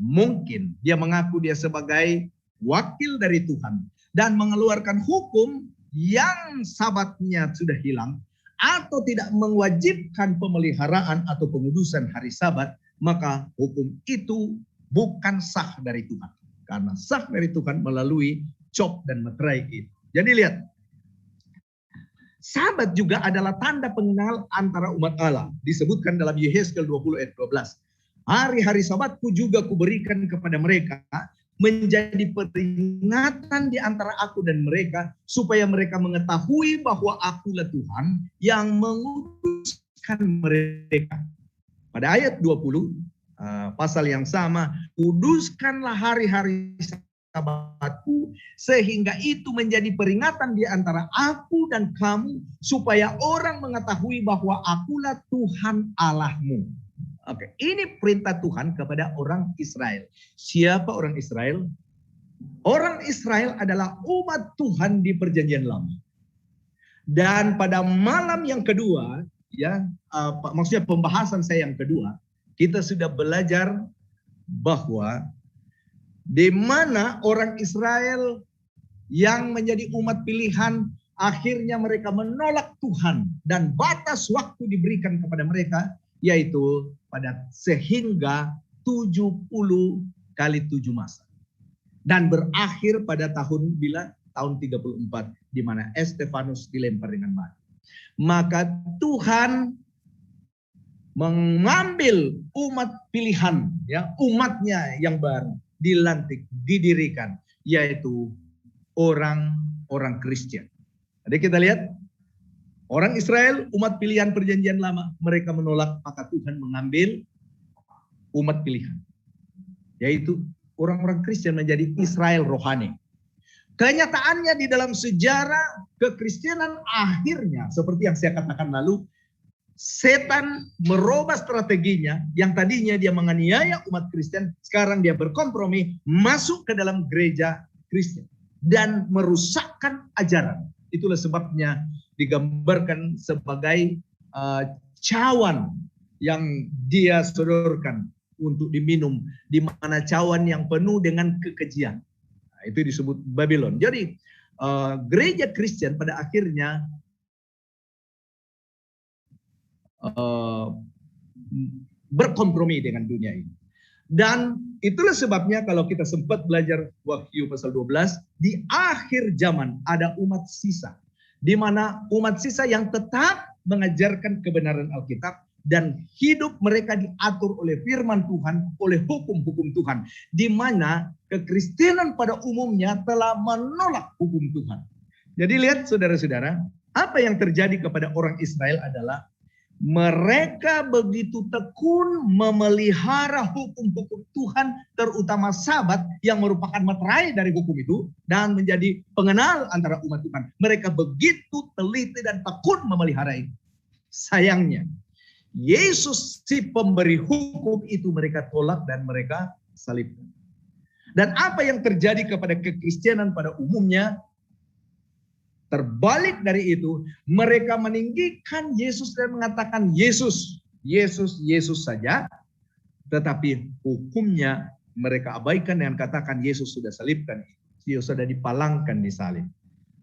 mungkin dia mengaku dia sebagai wakil dari Tuhan dan mengeluarkan hukum yang Sabatnya sudah hilang, atau tidak mewajibkan pemeliharaan atau pengudusan hari Sabat, maka hukum itu bukan sah dari Tuhan. Karena sah dari Tuhan melalui cop dan meterai itu. Jadi lihat, Sabat juga adalah tanda pengenal antara umat Allah. Disebutkan dalam Yehezkel 20 ayat 12. Hari-hari Sabatku juga kuberikan kepada mereka menjadi peringatan di antara aku dan mereka, supaya mereka mengetahui bahwa akulah Tuhan yang menguduskan mereka. Pada ayat 20, pasal yang sama, kuduskanlah hari-hari Sabatku, sehingga itu menjadi peringatan di antara aku dan kamu, supaya orang mengetahui bahwa akulah Tuhan Allahmu. Oke, ini perintah Tuhan kepada orang Israel. Siapa orang Israel? Orang Israel adalah umat Tuhan di Perjanjian Lama. Dan pada malam yang kedua, ya, maksudnya pembahasan saya yang kedua, kita sudah belajar bahwa di mana orang Israel yang menjadi umat pilihan, akhirnya mereka menolak Tuhan dan batas waktu diberikan kepada mereka, yaitu pada sehingga 70 kali 7 masa. Dan berakhir pada tahun 34, di mana Estefanus dilempar dengan batu. Maka Tuhan mengambil umat pilihan, ya, umatnya yang baru dilantik, didirikan, yaitu orang-orang Kristen. Jadi kita lihat, orang Israel, umat pilihan Perjanjian Lama, mereka menolak, maka Tuhan mengambil umat pilihan, yaitu orang-orang Kristen menjadi Israel rohani. Kenyataannya di dalam sejarah kekristenan akhirnya, seperti yang saya katakan lalu, setan merubah strateginya, yang tadinya dia menganiaya umat Kristen, sekarang dia berkompromi, masuk ke dalam gereja Kristen dan merusakkan ajaran. Itulah sebabnya digambarkan sebagai cawan yang dia sodorkan untuk diminum, di mana cawan yang penuh dengan kekejian. Nah, itu disebut Babylon. Jadi gereja Kristen pada akhirnya berkompromi dengan dunia ini. Dan itulah sebabnya kalau kita sempat belajar Wahyu pasal 12, di akhir zaman ada umat sisa, di mana umat sisa yang tetap mengajarkan kebenaran Alkitab dan hidup mereka diatur oleh firman Tuhan, oleh hukum-hukum Tuhan, di mana kekristenan pada umumnya telah menolak hukum Tuhan. Jadi lihat saudara-saudara, apa yang terjadi kepada orang Israel adalah mereka begitu tekun memelihara hukum-hukum Tuhan, terutama Sabat yang merupakan materai dari hukum itu dan menjadi pengenal antara umat Tuhan. Mereka begitu teliti dan tekun memelihara itu. Sayangnya, Yesus si pemberi hukum itu mereka tolak dan mereka salibkan. Dan apa yang terjadi kepada kekristenan pada umumnya? Terbalik dari itu, mereka meninggikan Yesus dan mengatakan Yesus, Yesus, Yesus saja. Tetapi hukumnya mereka abaikan dengan katakan Yesus sudah salibkan, Yesus sudah dipalangkan di salib.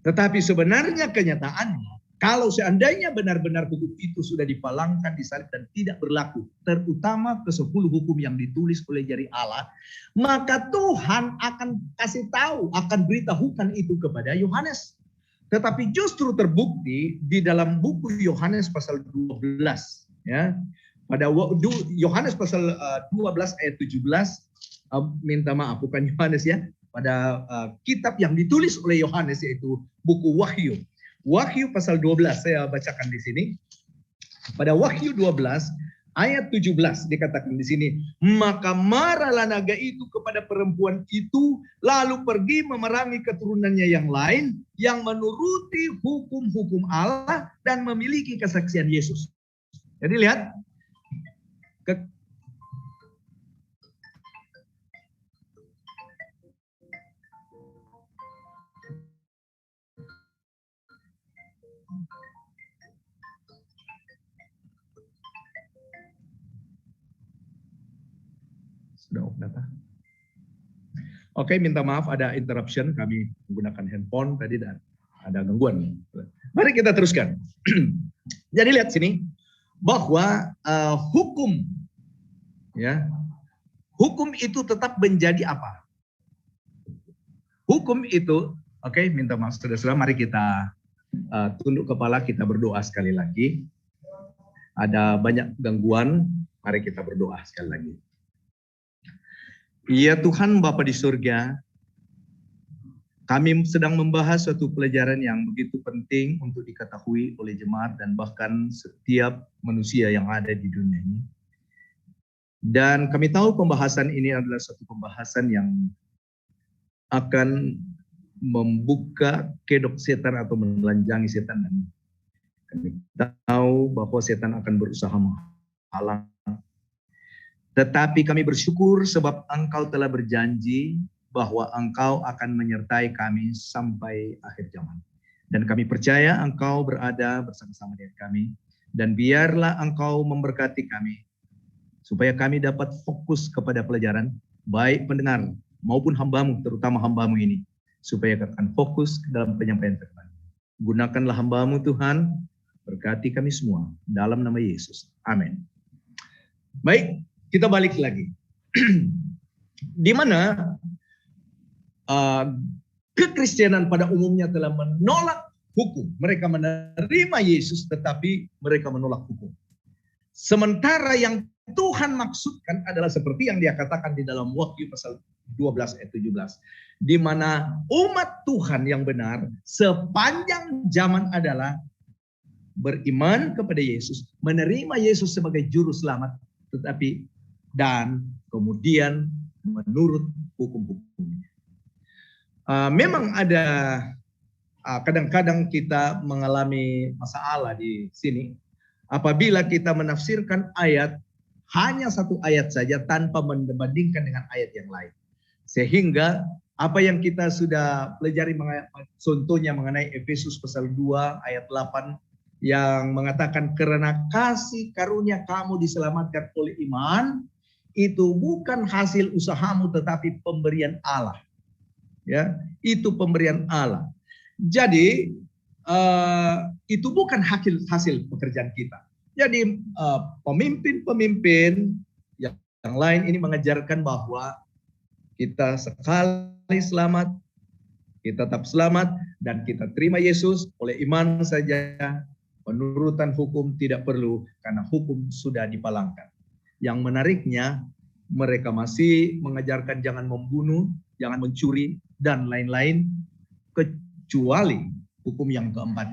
Tetapi sebenarnya kenyataannya, kalau seandainya benar-benar hukum itu sudah dipalangkan di salib dan tidak berlaku, terutama ke-10 hukum yang ditulis oleh jari Allah, maka Tuhan akan kasih tahu, akan beritahukan itu kepada Yohanes. Tetapi justru terbukti di dalam buku Yohanes pasal 12, ya. Pada Yohanes pasal 12 ayat 17, minta maaf bukan Yohanes ya, pada kitab yang ditulis oleh Yohanes yaitu buku Wahyu. Wahyu pasal 12 saya bacakan di sini. Pada Wahyu 12 ayat 17 dikatakan di sini, maka marahlah naga itu kepada perempuan itu, lalu pergi memerangi keturunannya yang lain, yang menuruti hukum-hukum Allah dan memiliki kesaksian Yesus. Jadi lihat, sudah off data. Oke, minta maaf ada interruption, kami menggunakan handphone tadi dan ada gangguan. Mari kita teruskan. Jadi lihat sini bahwa hukum, ya, hukum itu tetap menjadi apa? Hukum itu, oke, minta maaf saudara-saudara, mari kita tunduk kepala, kita berdoa sekali lagi. Ada banyak gangguan, mari kita berdoa sekali lagi. Ya Tuhan Bapa di surga, kami sedang membahas suatu pelajaran yang begitu penting untuk diketahui oleh jemaat dan bahkan setiap manusia yang ada di dunia ini. Dan kami tahu pembahasan ini adalah suatu pembahasan yang akan membuka kedok setan atau menelanjangi setan. Dan kami tahu bahwa setan akan berusaha menghalang. Tetapi kami bersyukur sebab Engkau telah berjanji bahwa Engkau akan menyertai kami sampai akhir zaman. Dan kami percaya Engkau berada bersama-sama dengan kami. Dan biarlah Engkau memberkati kami, supaya kami dapat fokus kepada pelajaran, baik pendengar maupun hambamu, terutama hambamu ini, supaya akan fokus dalam penyampaian firman. Gunakanlah hambamu Tuhan, berkati kami semua, dalam nama Yesus. Amin. Baik, kita balik lagi. Di mana kekristenan pada umumnya telah menolak hukum. Mereka menerima Yesus tetapi mereka menolak hukum. Sementara yang Tuhan maksudkan adalah seperti yang dia katakan di dalam Wahyu pasal 12 ayat 17. Di mana umat Tuhan yang benar sepanjang zaman adalah beriman kepada Yesus, menerima Yesus sebagai juru selamat, tetapi dan kemudian menurut hukum-hukumnya. Memang ada kadang-kadang kita mengalami masalah di sini apabila kita menafsirkan ayat hanya satu ayat saja tanpa membandingkan dengan ayat yang lain. Sehingga apa yang kita sudah pelajari contohnya mengenai Efesus pasal 2 ayat 8 yang mengatakan karena kasih karunia kamu diselamatkan oleh iman, itu bukan hasil usahamu tetapi pemberian Allah. Ya, itu pemberian Allah. Jadi itu bukan hasil pekerjaan kita. Jadi pemimpin-pemimpin yang lain ini mengajarkan bahwa kita sekali selamat, kita tetap selamat dan kita terima Yesus oleh iman saja. Penurutan hukum tidak perlu karena hukum sudah dipalangkan. Yang menariknya mereka masih mengajarkan jangan membunuh, jangan mencuri dan lain-lain kecuali hukum yang keempat.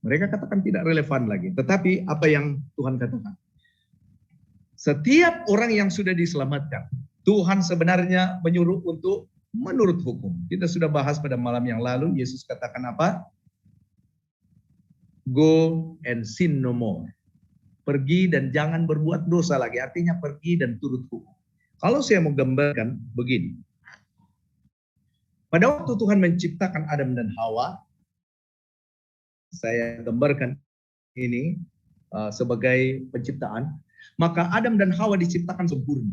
Mereka katakan tidak relevan lagi. Tetapi apa yang Tuhan katakan? Setiap orang yang sudah diselamatkan, Tuhan sebenarnya menyuruh untuk menurut hukum. Kita sudah bahas pada malam yang lalu, Yesus katakan apa? Go and sin no more. Pergi dan jangan berbuat dosa lagi. Artinya pergi dan turut hukum. Kalau saya mau gambarkan begini. Pada waktu Tuhan menciptakan Adam dan Hawa, saya gambarkan ini sebagai penciptaan, maka Adam dan Hawa diciptakan sempurna.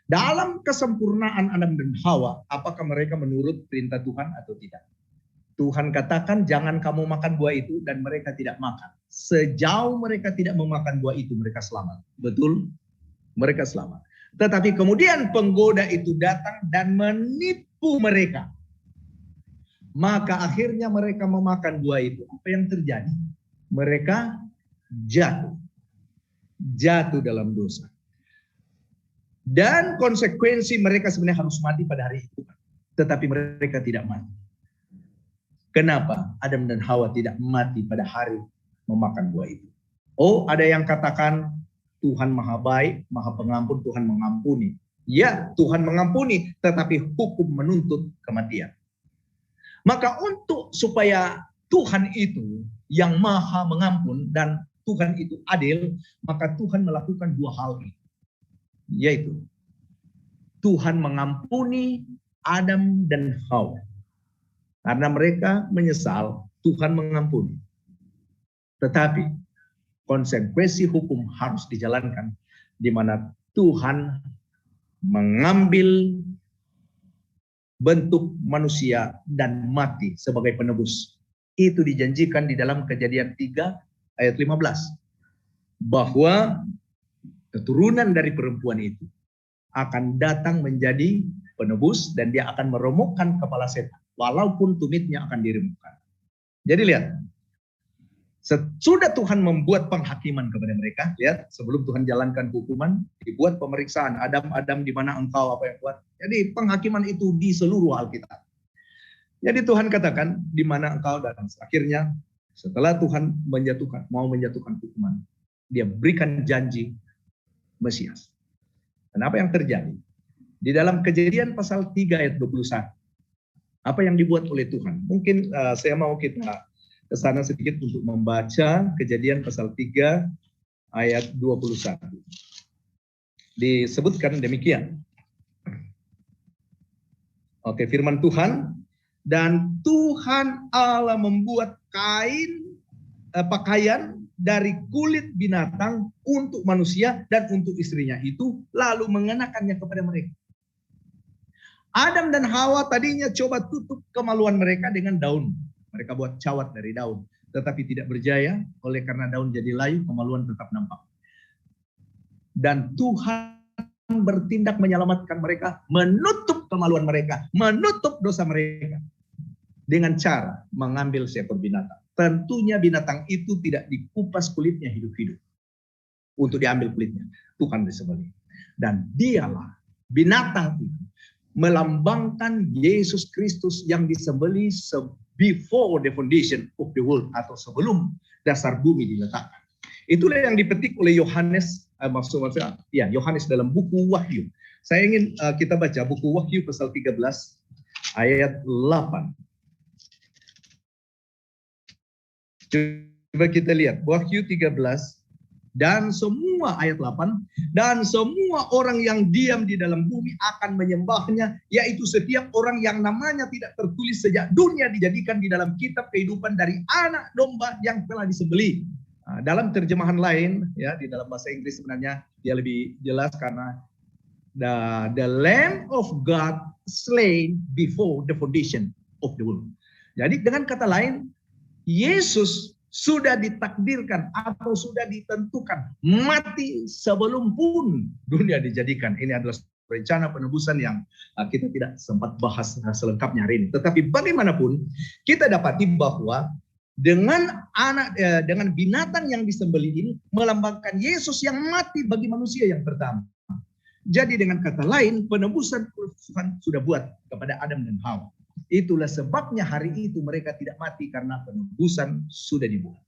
Dalam kesempurnaan Adam dan Hawa, apakah mereka menurut perintah Tuhan atau tidak? Tuhan katakan jangan kamu makan buah itu dan mereka tidak makan. Sejauh mereka tidak memakan buah itu mereka selamat. Betul? Mereka selamat. Tetapi kemudian penggoda itu datang dan menipu mereka. Maka akhirnya mereka memakan buah itu. Apa yang terjadi? Mereka jatuh. Jatuh dalam dosa. Dan konsekuensi mereka sebenarnya harus mati pada hari itu. Tetapi mereka tidak mati. Kenapa Adam dan Hawa tidak mati pada hari memakan buah itu? Oh, ada yang katakan Tuhan maha baik, maha pengampun, Tuhan mengampuni. Ya, Tuhan mengampuni, tetapi hukum menuntut kematian. Maka untuk supaya Tuhan itu yang maha mengampun dan Tuhan itu adil, maka Tuhan melakukan dua hal ini. Yaitu, Tuhan mengampuni Adam dan Hawa. Karena mereka menyesal, Tuhan mengampuni. Tetapi konsekuensi hukum harus dijalankan, di mana Tuhan mengambil bentuk manusia dan mati sebagai penebus. Itu dijanjikan di dalam Kejadian 3 ayat 15. Bahwa keturunan dari perempuan itu akan datang menjadi penebus dan dia akan meremukkan kepala setan. Walaupun tumitnya akan diremukkan. Jadi lihat, sesudah Tuhan membuat penghakiman kepada mereka, lihat, sebelum Tuhan jalankan hukuman, dibuat pemeriksaan, Adam, di mana engkau, apa yang buat. Jadi penghakiman itu di seluruh Alkitab. Jadi Tuhan katakan, di mana engkau, dan akhirnya setelah Tuhan mau menjatuhkan hukuman, dia berikan janji Mesias. Dan apa yang terjadi? Di dalam Kejadian pasal 3 ayat 21, apa yang dibuat oleh Tuhan? Mungkin saya mau kita ke sana sedikit untuk membaca Kejadian pasal 3 ayat 21. Disebutkan demikian. Oke, firman Tuhan, dan Tuhan Allah membuat pakaian dari kulit binatang untuk manusia dan untuk istrinya itu, lalu mengenakannya kepada mereka. Adam dan Hawa tadinya coba tutup kemaluan mereka dengan daun. Mereka buat cawat dari daun, tetapi tidak berjaya. Oleh karena daun jadi layu, kemaluan tetap nampak. Dan Tuhan bertindak menyelamatkan mereka, menutup kemaluan mereka, menutup dosa mereka dengan cara mengambil seekor binatang. Tentunya binatang itu tidak dikupas kulitnya hidup-hidup. Untuk diambil kulitnya, Tuhan disembelih. Dan dialah binatang itu melambangkan Yesus Kristus yang disembelih before the foundation of the world, atau sebelum dasar bumi diletakkan. Itulah yang dipetik oleh Yohanes, Yohanes dalam buku Wahyu. Saya ingin kita baca buku Wahyu pasal 13 ayat 8. Coba kita lihat Wahyu 13 dan semua ayat 8, dan semua orang yang diam di dalam bumi akan menyembahnya, yaitu setiap orang yang namanya tidak tertulis sejak dunia dijadikan di dalam kitab kehidupan dari anak domba yang telah disembelih. Nah, dalam terjemahan lain, ya, di dalam bahasa Inggris sebenarnya dia lebih jelas karena the Lamb of God slain before the foundation of the world. Jadi dengan kata lain, Yesus sudah ditakdirkan atau sudah ditentukan mati sebelum pun dunia dijadikan. Ini adalah rencana penebusan yang kita tidak sempat bahas selengkapnya hari ini. Tetapi bagaimanapun kita dapati bahwa dengan binatang yang disembelih ini melambangkan Yesus yang mati bagi manusia yang pertama. Jadi dengan kata lain, penebusan Tuhan sudah buat kepada Adam dan Hawa. Itulah sebabnya hari itu mereka tidak mati karena penebusan sudah dibuat.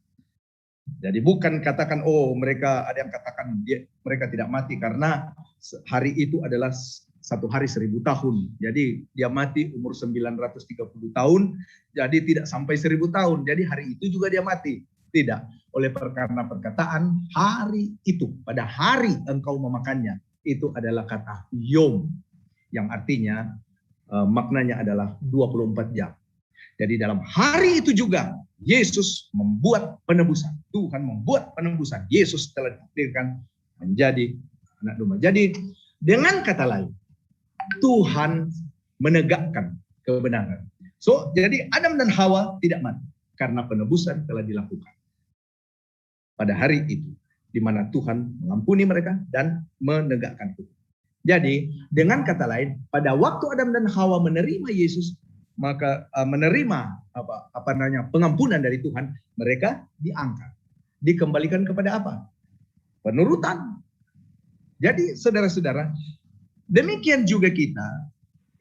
Jadi bukan katakan mereka ada yang katakan mereka tidak mati karena hari itu adalah satu hari 1000 tahun. Jadi dia mati umur 930 tahun, jadi tidak sampai 1000 tahun. Jadi hari itu juga dia mati. Tidak, karena perkataan hari itu, pada hari engkau memakannya, itu adalah kata yom, yang artinya maknanya adalah 24 jam. Jadi dalam hari itu juga Yesus membuat penebusan. Tuhan membuat penebusan. Yesus telah ditakdirkan menjadi anak domba. Jadi dengan kata lain, Tuhan menegakkan kebenaran. Jadi Adam dan Hawa tidak mati karena penebusan telah dilakukan pada hari itu, di mana Tuhan mengampuni mereka dan menegakkan hukum. Jadi dengan kata lain, pada waktu Adam dan Hawa menerima Yesus, maka menerima pengampunan dari Tuhan, mereka diangkat, dikembalikan kepada apa? Penurutan. Jadi saudara-saudara, demikian juga kita,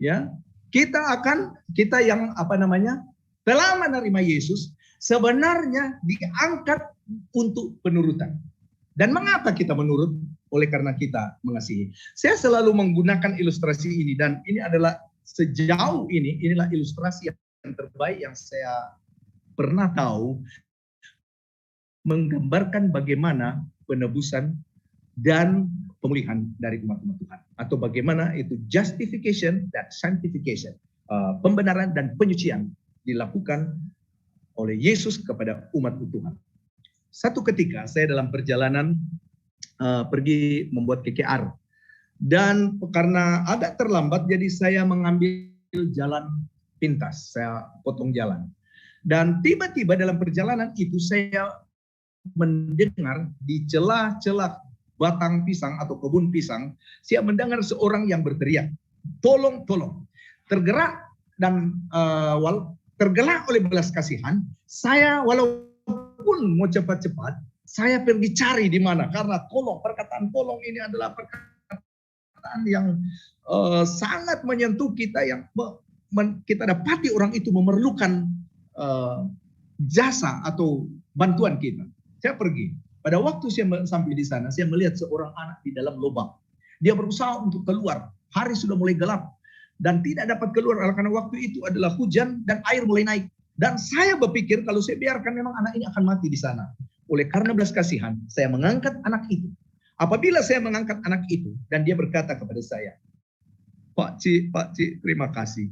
ya, kita yang telah menerima Yesus sebenarnya diangkat untuk penurutan. Dan mengapa kita menurut? Oleh karena kita mengasihi. Saya selalu menggunakan ilustrasi ini, dan ini adalah sejauh ini, inilah ilustrasi yang terbaik yang saya pernah tahu, menggambarkan bagaimana penebusan dan pemulihan dari umat-umat Tuhan. Atau bagaimana itu justification dan sanctification, pembenaran dan penyucian dilakukan oleh Yesus kepada umat Tuhan. Satu ketika saya dalam perjalanan pergi membuat KKR, dan karena agak terlambat jadi saya mengambil jalan pintas, saya potong jalan, dan tiba-tiba dalam perjalanan itu saya mendengar di celah-celah batang pisang atau kebun pisang, saya mendengar seorang yang berteriak, tolong, tolong. Tergerak dan tergerak oleh belas kasihan, saya walaupun mau cepat-cepat, saya pergi cari di mana, karena tolong, perkataan tolong ini adalah perkataan yang sangat menyentuh kita, yang kita dapati orang itu memerlukan jasa atau bantuan kita. Saya pergi. Pada waktu saya sampai di sana, saya melihat seorang anak di dalam lubang. Dia berusaha untuk keluar. Hari sudah mulai gelap dan tidak dapat keluar karena waktu itu adalah hujan dan air mulai naik. Dan saya berpikir kalau saya biarkan memang anak ini akan mati di sana. Oleh karena belas kasihan, saya mengangkat anak itu. Apabila saya mengangkat anak itu dan dia berkata kepada saya, Pak Cik, terima kasih.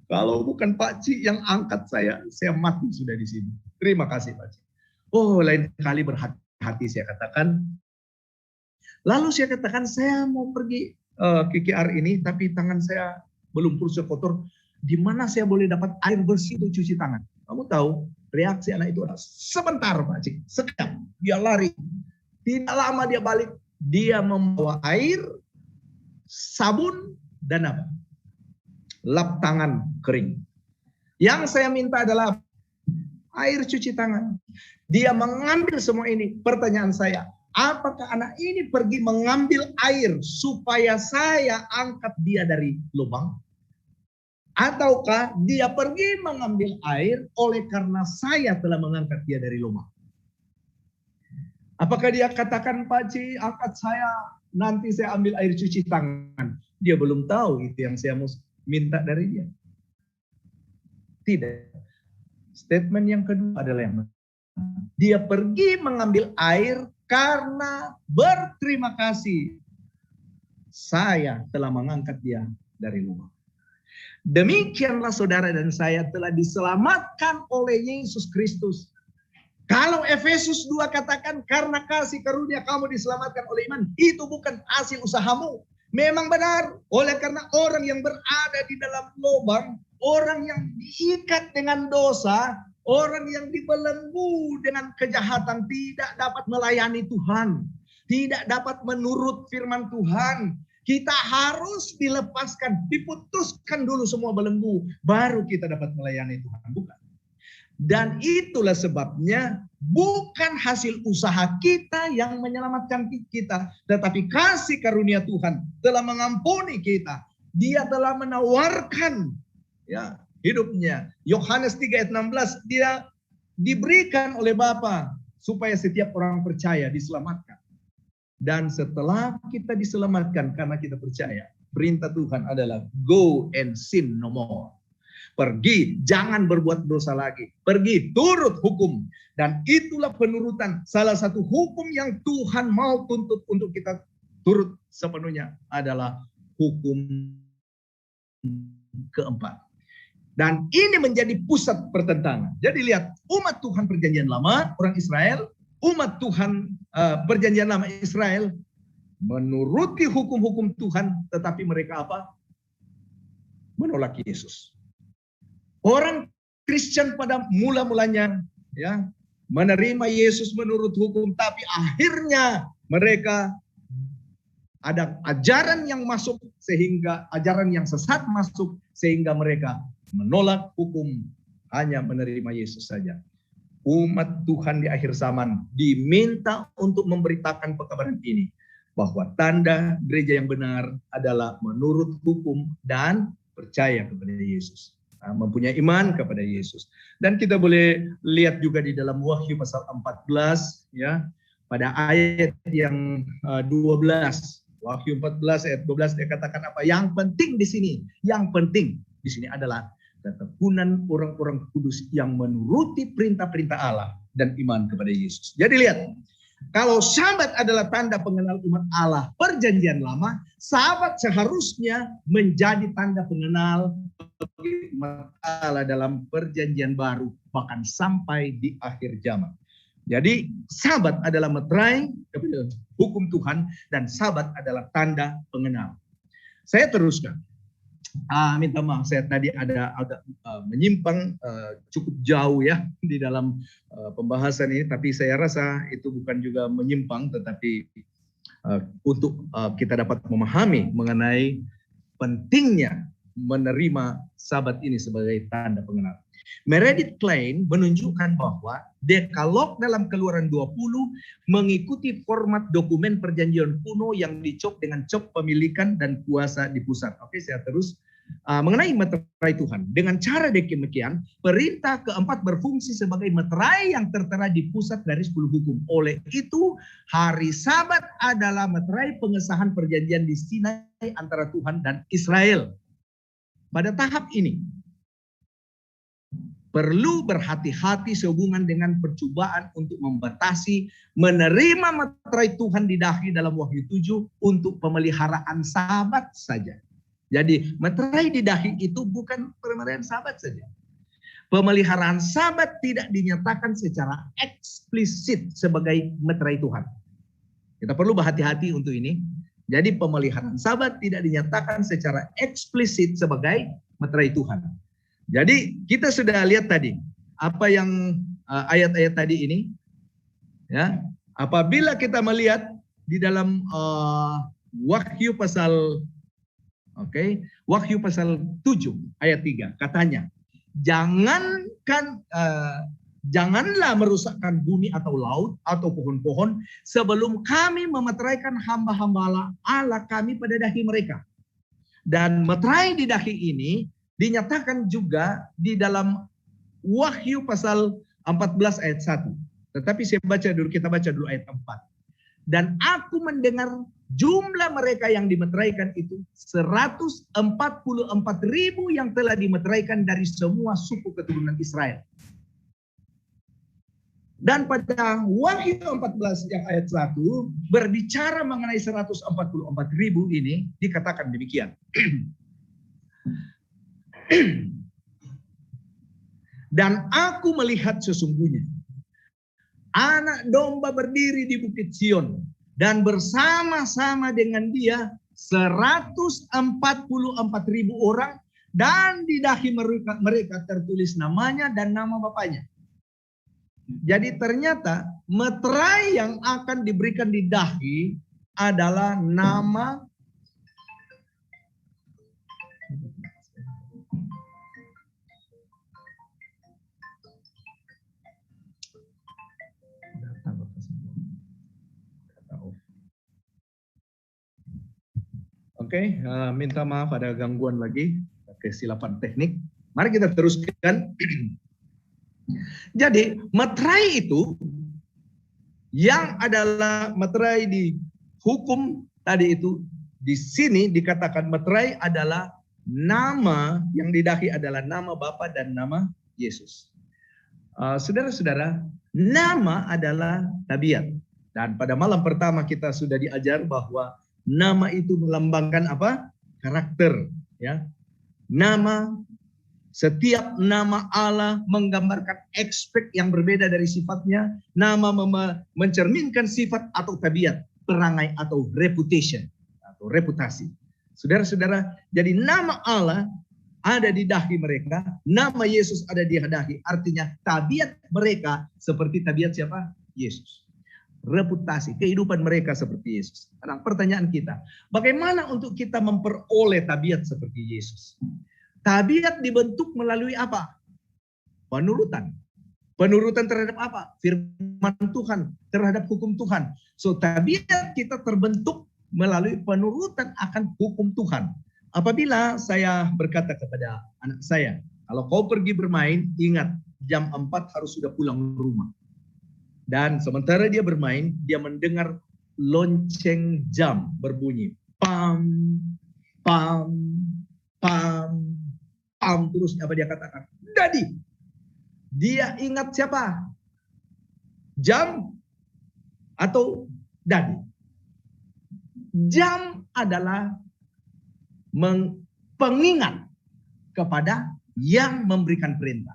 Kalau bukan Pak Cik yang angkat saya mati sudah di sini. Terima kasih Pak Cik. Oh, lain kali berhati-hati saya katakan. Lalu saya katakan saya mau pergi KKR ini, tapi tangan saya belum pulsa kotor. Di mana saya boleh dapat air bersih untuk cuci tangan? Kamu tahu reaksi anak itu adalah sebentar Pak Cik, sekejap dia lari. Tidak lama dia balik, dia membawa air, sabun dan apa? Lap tangan kering. Yang saya minta adalah air cuci tangan. Dia mengambil semua ini. Pertanyaan saya, apakah anak ini pergi mengambil air supaya saya angkat dia dari lubang? Ataukah dia pergi mengambil air oleh karena saya telah mengangkat dia dari lubang? Apakah dia katakan, Pak Cik, angkat saya, nanti saya ambil air cuci tangan? Dia belum tahu itu yang saya minta dari dia. Tidak. Statement yang kedua adalah yang dia pergi mengambil air karena berterima kasih saya telah mengangkat dia dari lubang. Demikianlah saudara dan saya telah diselamatkan oleh Yesus Kristus. Kalau Efesus 2 katakan karena kasih karunia kamu diselamatkan oleh iman, itu bukan hasil usahamu. Memang benar, oleh karena orang yang berada di dalam lubang, orang yang diikat dengan dosa, orang yang dibelenggu dengan kejahatan tidak dapat melayani Tuhan, tidak dapat menurut firman Tuhan. Kita harus dilepaskan, diputuskan dulu semua belenggu, baru kita dapat melayani Tuhan, bukan? Dan itulah sebabnya bukan hasil usaha kita yang menyelamatkan kita, tetapi kasih karunia Tuhan telah mengampuni kita. Dia telah menawarkan hidupnya. Yohanes 3 ayat 16, dia diberikan oleh Bapa supaya setiap orang percaya diselamatkan. Dan setelah kita diselamatkan karena kita percaya, perintah Tuhan adalah go and sin no more. Pergi, jangan berbuat dosa lagi. Pergi, turut hukum. Dan itulah penurutan. Salah satu hukum yang Tuhan mau tuntut untuk kita turut sepenuhnya adalah hukum keempat. Dan ini menjadi pusat pertentangan. Jadi lihat, umat Tuhan perjanjian lama, orang Israel, umat Tuhan perjanjian lama Israel menuruti hukum-hukum Tuhan, tetapi mereka apa? Menolak Yesus. Orang Kristen pada mula-mulanya menerima Yesus menurut hukum, tapi akhirnya mereka ada ajaran yang masuk sehingga ajaran yang sesat masuk sehingga mereka menolak hukum, hanya menerima Yesus saja. Umat Tuhan di akhir zaman diminta untuk memberitakan pekabaran ini, bahwa tanda gereja yang benar adalah menurut hukum dan percaya kepada Yesus, mempunyai iman kepada Yesus. Dan kita boleh lihat juga di dalam Wahyu pasal 14 pada ayat yang 12. Wahyu 14 ayat 12 dia katakan apa? Yang penting di sini adalah ketekunan orang-orang kudus yang menuruti perintah-perintah Allah dan iman kepada Yesus. Jadi lihat, kalau Sabat adalah tanda pengenal umat Allah perjanjian lama, Sabat seharusnya menjadi tanda pengenal umat Allah dalam perjanjian baru, bahkan sampai di akhir zaman. Jadi Sabat adalah meterai kepada hukum Tuhan dan Sabat adalah tanda pengenal. Saya teruskan. Minta maaf saya tadi ada agak menyimpang cukup jauh ya di dalam pembahasan ini, tapi saya rasa itu bukan juga menyimpang, tetapi untuk kita dapat memahami mengenai pentingnya menerima Sabat ini sebagai tanda pengenal. Meredith Kline menunjukkan bahwa Dekalog dalam Keluaran 20 mengikuti format dokumen perjanjian kuno yang dicop dengan cop pemilikan dan kuasa di pusat. Oke, saya terus. Mengenai meterai Tuhan. Dengan cara demikian, perintah keempat berfungsi sebagai meterai yang tertera di pusat dari 10 hukum. Oleh itu, hari Sabat adalah meterai pengesahan perjanjian di Sinai antara Tuhan dan Israel. Pada tahap ini, perlu berhati-hati sehubungan dengan percobaan untuk membatasi menerima meterai Tuhan di dahi dalam Wahyu 7 untuk pemeliharaan Sabat saja. Jadi meterai di dahi itu bukan pemeliharaan Sabat saja. Pemeliharaan Sabat tidak dinyatakan secara eksplisit sebagai meterai Tuhan. Kita perlu berhati-hati untuk ini. Jadi pemeliharaan Sabat tidak dinyatakan secara eksplisit sebagai meterai Tuhan. Jadi kita sudah lihat tadi apa yang ayat-ayat tadi ini, ya. Apabila kita melihat di dalam Wahyu pasal Wahyu pasal 7 ayat 3 katanya, janganlah merusakkan bumi atau laut atau pohon-pohon sebelum kami memeteraikan hamba-hamba Allah kami pada dahi mereka. Dan meterai di dahi ini dinyatakan juga di dalam Wahyu pasal 14 ayat 1. Tetapi kita baca dulu ayat 4. Dan aku mendengar jumlah mereka yang dimeteraikan itu 144.000 yang telah dimeteraikan dari semua suku keturunan Israel. Dan pada Wahyu 14 yang ayat 1 berbicara mengenai 144.000 ini dikatakan demikian. Dan aku melihat sesungguhnya anak domba berdiri di Bukit Sion dan bersama-sama dengan dia 144.000 orang, dan di dahi mereka tertulis namanya dan nama bapaknya. Jadi ternyata meterai yang akan diberikan di dahi adalah nama minta maaf ada gangguan lagi, kesilapan teknik. Mari kita teruskan. Jadi meterai itu yang adalah meterai di hukum tadi itu, di sini dikatakan meterai adalah nama yang di dahi adalah nama Bapa dan nama Yesus. Saudara-saudara, nama adalah tabiat. Dan pada malam pertama kita sudah diajar bahwa nama itu melambangkan apa? Karakter, ya. Setiap nama Allah menggambarkan aspek yang berbeda dari sifatnya. Nama mencerminkan sifat atau tabiat, perangai atau reputation atau reputasi. Saudara-saudara, jadi nama Allah ada di dahi mereka, nama Yesus ada di dahi. Artinya tabiat mereka seperti tabiat siapa? Yesus. Reputasi, kehidupan mereka seperti Yesus. Sekarang pertanyaan kita, bagaimana untuk kita memperoleh tabiat seperti Yesus? Tabiat dibentuk melalui apa? Penurutan. Penurutan terhadap apa? Firman Tuhan, terhadap hukum Tuhan. So tabiat kita terbentuk melalui penurutan akan hukum Tuhan. Apabila saya berkata kepada anak saya, kalau kau pergi bermain, ingat jam 4 harus sudah pulang rumah. Dan sementara dia bermain, dia mendengar lonceng jam berbunyi. Pam, pam, pam, pam. Terus apa dia katakan? Daddy. Dia ingat siapa? Jam atau daddy? Jam adalah pengingat kepada yang memberikan perintah.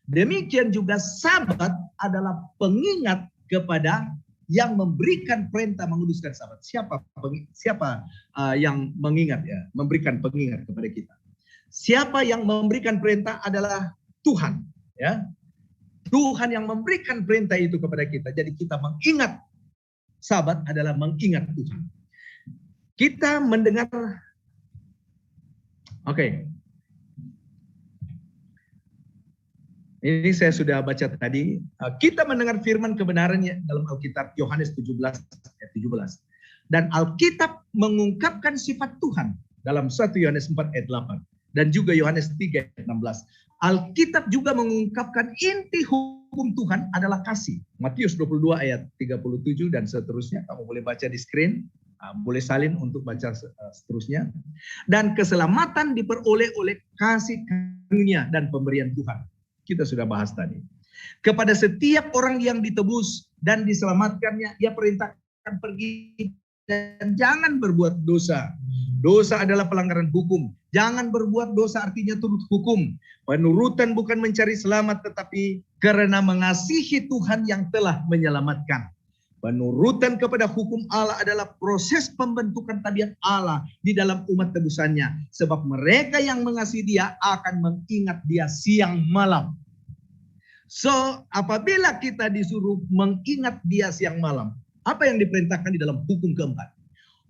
Demikian juga Sabat adalah pengingat kepada yang memberikan perintah menguduskan Sabat. Siapa yang mengingat ya, memberikan pengingat kepada kita? Siapa yang memberikan perintah adalah Tuhan, ya. Tuhan yang memberikan perintah itu kepada kita. Jadi kita mengingat Sabat adalah mengingat Tuhan. Kita mendengar, oke. Ini saya sudah baca tadi. Kita mendengar firman kebenarannya dalam Alkitab Yohanes 17 ayat 17. Dan Alkitab mengungkapkan sifat Tuhan dalam 1 Yohanes 4 ayat 8. Dan juga Yohanes 3 ayat 16. Alkitab juga mengungkapkan inti hukum Tuhan adalah kasih. Matius 22 ayat 37 dan seterusnya. Kamu boleh baca di screen. Boleh salin untuk baca seterusnya. Dan keselamatan diperoleh oleh kasih karunia dan pemberian Tuhan. Kita sudah bahas tadi. Kepada setiap orang yang ditebus dan diselamatkannya, ia perintahkan pergi dan jangan berbuat dosa. Dosa adalah pelanggaran hukum. Jangan berbuat dosa artinya turut hukum. Penurutan bukan mencari selamat, tetapi karena mengasihi Tuhan yang telah menyelamatkan. Penurutan kepada hukum Allah adalah proses pembentukan tabiat Allah di dalam umat tebusannya. Sebab mereka yang mengasihi Dia akan mengingat Dia siang malam. So, apabila kita disuruh mengingat Dia siang malam, apa yang diperintahkan di dalam hukum keempat?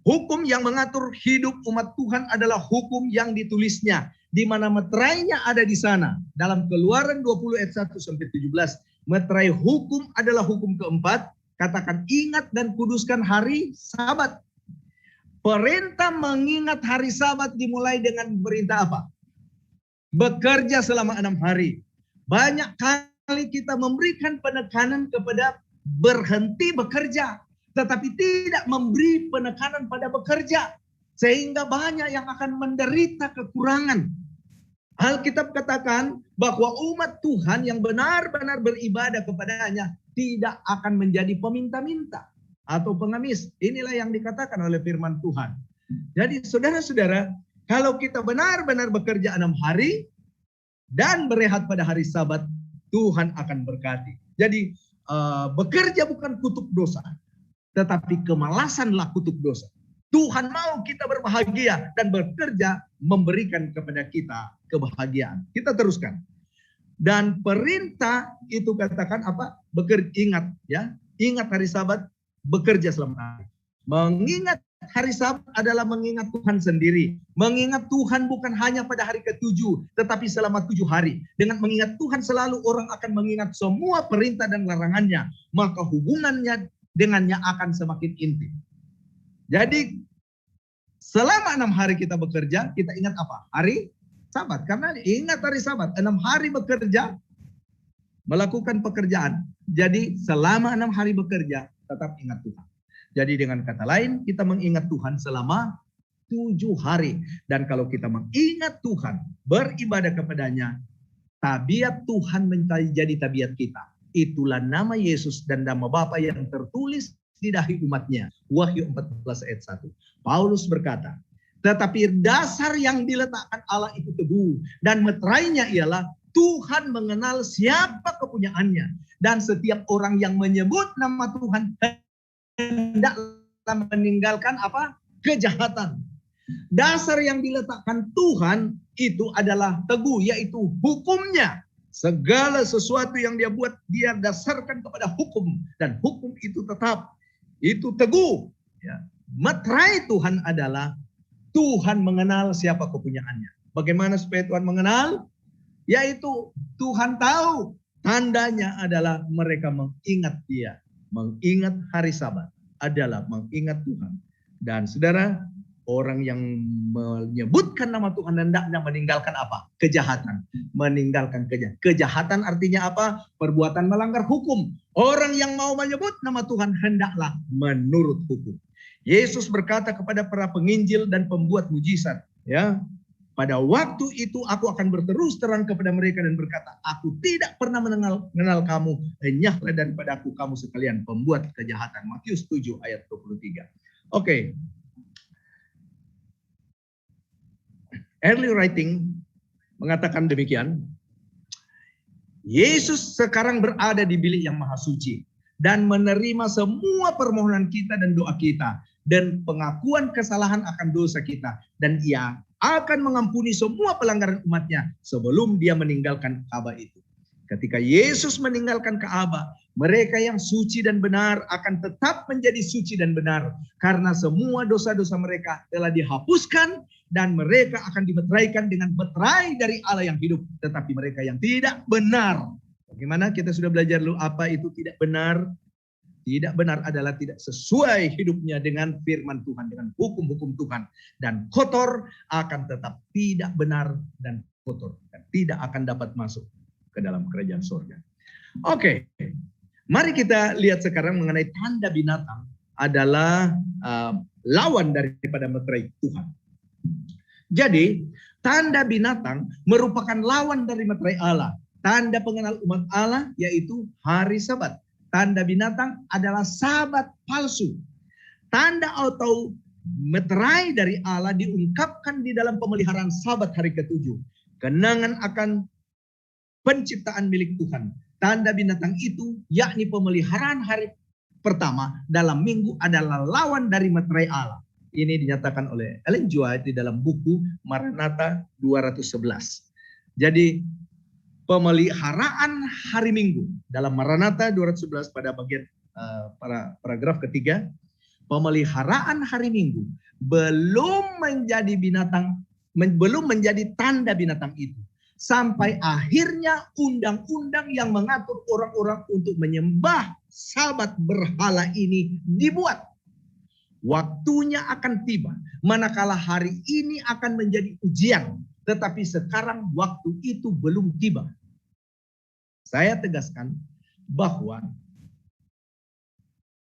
Hukum yang mengatur hidup umat Tuhan adalah hukum yang ditulisnya, di mana meterainya ada di sana. Dalam Keluaran 20 ayat 1 sampai 17, meterai hukum adalah hukum keempat. Katakan ingat dan kuduskan hari Sabat. Perintah mengingat hari Sabat dimulai dengan perintah apa? Bekerja selama 6 hari. Banyak kali kita memberikan penekanan kepada berhenti bekerja, tetapi tidak memberi penekanan pada bekerja. Sehingga banyak yang akan menderita kekurangan. Alkitab katakan bahwa umat Tuhan yang benar-benar beribadah kepadanya tidak akan menjadi peminta-minta atau pengemis. Inilah yang dikatakan oleh firman Tuhan. Jadi saudara-saudara, kalau kita benar-benar bekerja 6 hari dan berehat pada hari Sabat, Tuhan akan berkati. Jadi bekerja bukan kutuk dosa, tetapi kemalasanlah kutuk dosa. Tuhan mau kita berbahagia dan bekerja memberikan kepada kita kebahagiaan. Kita teruskan. Dan perintah itu katakan apa? Bekerja, ingat ya. Ingat hari Sabat, bekerja selama hari. Mengingat hari Sabat adalah mengingat Tuhan sendiri. Mengingat Tuhan bukan hanya pada hari ke-7, tetapi selama 7 hari. Dengan mengingat Tuhan selalu orang akan mengingat semua perintah dan larangannya. Maka hubungannya dengannya akan semakin intim. Jadi selama 6 hari kita bekerja, kita ingat apa? Hari Sabat. Karena ingat hari Sabat, 6 hari bekerja, melakukan pekerjaan. Jadi selama 6 hari bekerja, tetap ingat Tuhan. Jadi dengan kata lain, kita mengingat Tuhan selama 7 hari. Dan kalau kita mengingat Tuhan, beribadah kepadanya, tabiat Tuhan menjadi tabiat kita. Itulah nama Yesus dan nama Bapa yang tertulis di dahi umatnya. Wahyu 14 ayat 1. Paulus berkata, tetapi dasar yang diletakkan Allah itu teguh. Dan meterainya ialah Tuhan mengenal siapa kepunyaannya. Dan setiap orang yang menyebut nama Tuhan hendaklah meninggalkan apa? Kejahatan. Dasar yang diletakkan Tuhan itu adalah teguh, yaitu hukumnya. Segala sesuatu yang dia buat, dia dasarkan kepada hukum. Dan hukum itu tetap. Itu teguh. Ya. Meterai Tuhan adalah Tuhan mengenal siapa kepunyaannya. Bagaimana supaya Tuhan mengenal? Yaitu Tuhan tahu. Tandanya adalah mereka mengingat Dia. Mengingat hari Sabat adalah mengingat Tuhan. Dan saudara, orang yang menyebutkan nama Tuhan hendaknya meninggalkan apa? Kejahatan. Meninggalkan kejahatan. Kejahatan artinya apa? Perbuatan melanggar hukum. Orang yang mau menyebut nama Tuhan hendaklah menurut hukum. Yesus berkata kepada para penginjil dan pembuat mujizat, ya, pada waktu itu aku akan berterus terang kepada mereka dan berkata, aku tidak pernah mengenal kamu, enyahlah daripada aku kamu sekalian pembuat kejahatan. Matius 7 ayat 23. Oke. Early writing mengatakan demikian. Yesus sekarang berada di bilik yang maha suci dan menerima semua permohonan kita dan doa kita dan pengakuan kesalahan akan dosa kita, dan Ia akan mengampuni semua pelanggaran umatnya sebelum dia meninggalkan Ka'bah itu. Ketika Yesus meninggalkan Ka'bah, mereka yang suci dan benar akan tetap menjadi suci dan benar. Karena semua dosa-dosa mereka telah dihapuskan dan mereka akan dimeteraikan dengan meterai dari Allah yang hidup. Tetapi mereka yang tidak benar. Bagaimana kita sudah belajar dulu apa itu tidak benar? Tidak benar adalah tidak sesuai hidupnya dengan firman Tuhan, dengan hukum-hukum Tuhan. Dan kotor akan tetap tidak benar dan kotor. Dan tidak akan dapat masuk ke dalam kerajaan surga. Oke, mari kita lihat sekarang mengenai tanda binatang adalah lawan daripada meterai Tuhan. Jadi, tanda binatang merupakan lawan dari meterai Allah. Tanda pengenal umat Allah yaitu hari Sabat. Tanda binatang adalah sabat palsu. Tanda atau meterai dari Allah diungkapkan di dalam pemeliharaan Sabat hari ke-7. Kenangan akan penciptaan milik Tuhan. Tanda binatang itu yakni pemeliharaan hari pertama dalam minggu adalah lawan dari meterai Allah. Ini dinyatakan oleh Ellen G. White di dalam buku Maranatha 211. Jadi pemeliharaan hari Minggu dalam Maranatha 211 pada bagian paragraf ketiga, pemeliharaan hari Minggu belum menjadi binatang, belum menjadi tanda binatang itu. Sampai akhirnya undang-undang yang mengatur orang-orang untuk menyembah sabat berhala ini dibuat. Waktunya akan tiba, manakala hari ini akan menjadi ujian. Tetapi sekarang waktu itu belum tiba. Saya tegaskan bahwa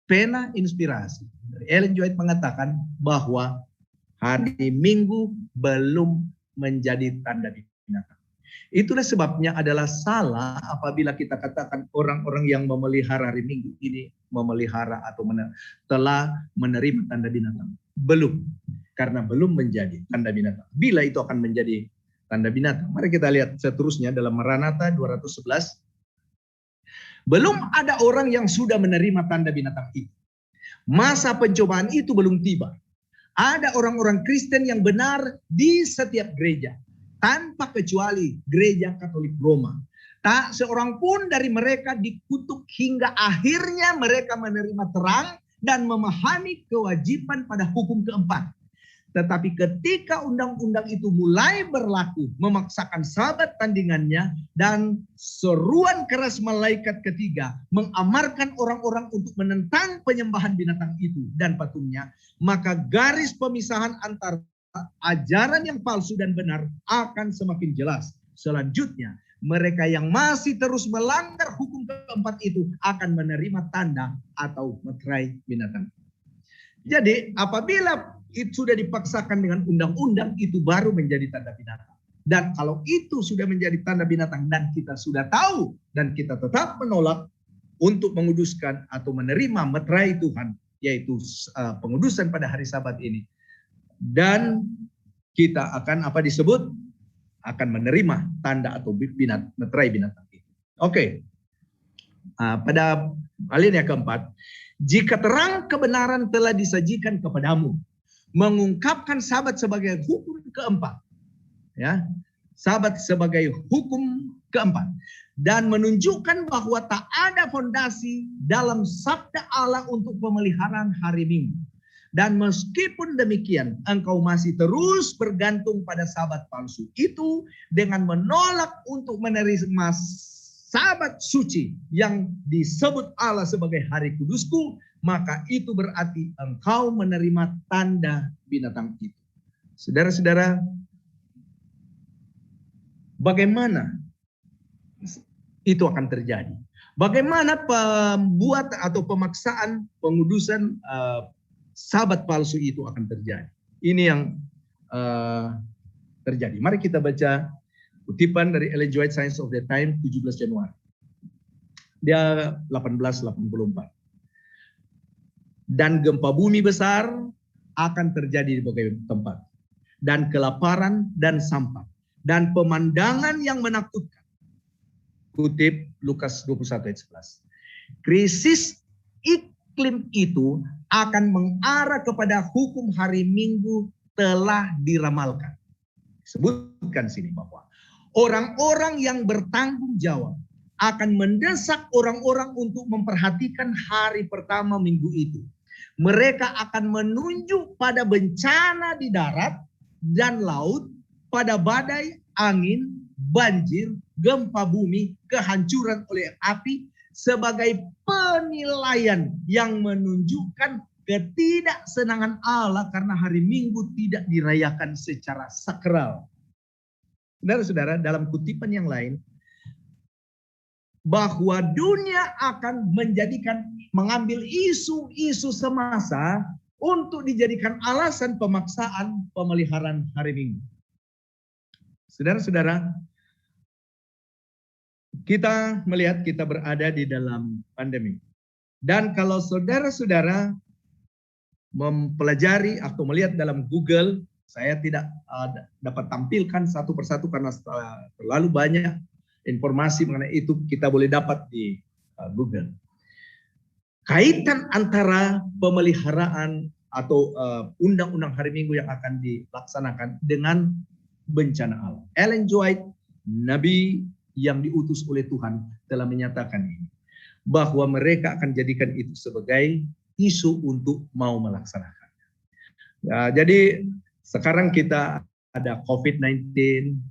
pena inspirasi dari Ellen G. White mengatakan bahwa hari Minggu belum menjadi tanda binatang. Itulah sebabnya adalah salah apabila kita katakan orang-orang yang memelihara hari Minggu ini memelihara atau telah menerima tanda binatang. Belum, karena belum menjadi tanda binatang. Bila itu akan menjadi tanda binatang, mari kita lihat seterusnya dalam Maranatha 211. Belum ada orang yang sudah menerima tanda binatang itu. Masa pencobaan itu belum tiba. Ada orang-orang Kristen yang benar di setiap gereja. Tanpa kecuali gereja Katolik Roma. Tak seorang pun dari mereka dikutuk hingga akhirnya mereka menerima terang dan memahami kewajiban pada hukum keempat. Tetapi ketika undang-undang itu mulai berlaku, memaksakan sabat tandingannya dan seruan keras malaikat ketiga mengamarkan orang-orang untuk menentang penyembahan binatang itu dan patungnya, maka garis pemisahan antara ajaran yang palsu dan benar akan semakin jelas. Selanjutnya, mereka yang masih terus melanggar hukum keempat itu akan menerima tanda atau meterai binatang. Jadi apabila itu sudah dipaksakan dengan undang-undang, itu baru menjadi tanda binatang. Dan kalau itu sudah menjadi tanda binatang dan kita sudah tahu dan kita tetap menolak untuk menguduskan atau menerima meterai Tuhan, yaitu pengudusan pada hari Sabat ini, dan kita akan akan menerima tanda atau meterai binatang itu. Oke. Pada alinea keempat, jika terang kebenaran telah disajikan kepadamu, mengungkapkan Sabat sebagai hukum keempat, ya, Sabat sebagai hukum keempat, dan menunjukkan bahwa tak ada fondasi dalam sabda Allah untuk pemeliharaan hari Minggu. Dan meskipun demikian, engkau masih terus bergantung pada sabat palsu itu dengan menolak untuk menerima sabat suci yang disebut Allah sebagai hari kudusku, maka itu berarti engkau menerima tanda binatang itu. Saudara-saudara, bagaimana itu akan terjadi? Bagaimana pembuat atau pemaksaan pengudusan sabat palsu itu akan terjadi? Ini yang terjadi. Mari kita baca kutipan dari Ellen G. White Science of the Time 17 Januari. Dia 1884. Dan gempa bumi besar akan terjadi di berbagai tempat. Dan kelaparan dan sampah. Dan pemandangan yang menakutkan. Kutip Lukas 21 ayat 11. Krisis iklim itu akan mengarah kepada hukum hari Minggu telah diramalkan. Sebutkan sini bahwa orang-orang yang bertanggung jawab akan mendesak orang-orang untuk memperhatikan hari pertama minggu itu. Mereka akan menunjuk pada bencana di darat dan laut, pada badai, angin, banjir, gempa bumi, kehancuran oleh api sebagai penilaian yang menunjukkan ketidaksenangan Allah karena hari Minggu tidak dirayakan secara sakral. Saudara-saudara, dalam kutipan yang lain, bahwa dunia akan mengambil isu-isu semasa untuk dijadikan alasan pemaksaan pemeliharaan hari Minggu. Saudara-saudara, kita melihat kita berada di dalam pandemi. Dan kalau saudara-saudara mempelajari atau melihat dalam Google, saya tidak dapat tampilkan satu persatu karena terlalu banyak informasi mengenai itu kita boleh dapat di Google. Kaitan antara pemeliharaan atau undang-undang hari Minggu yang akan dilaksanakan dengan bencana alam. Ellen G. White, nabi yang diutus oleh Tuhan, telah menyatakan ini, bahwa mereka akan jadikan itu sebagai isu untuk mau melaksanakan. Nah, jadi sekarang kita ada COVID-19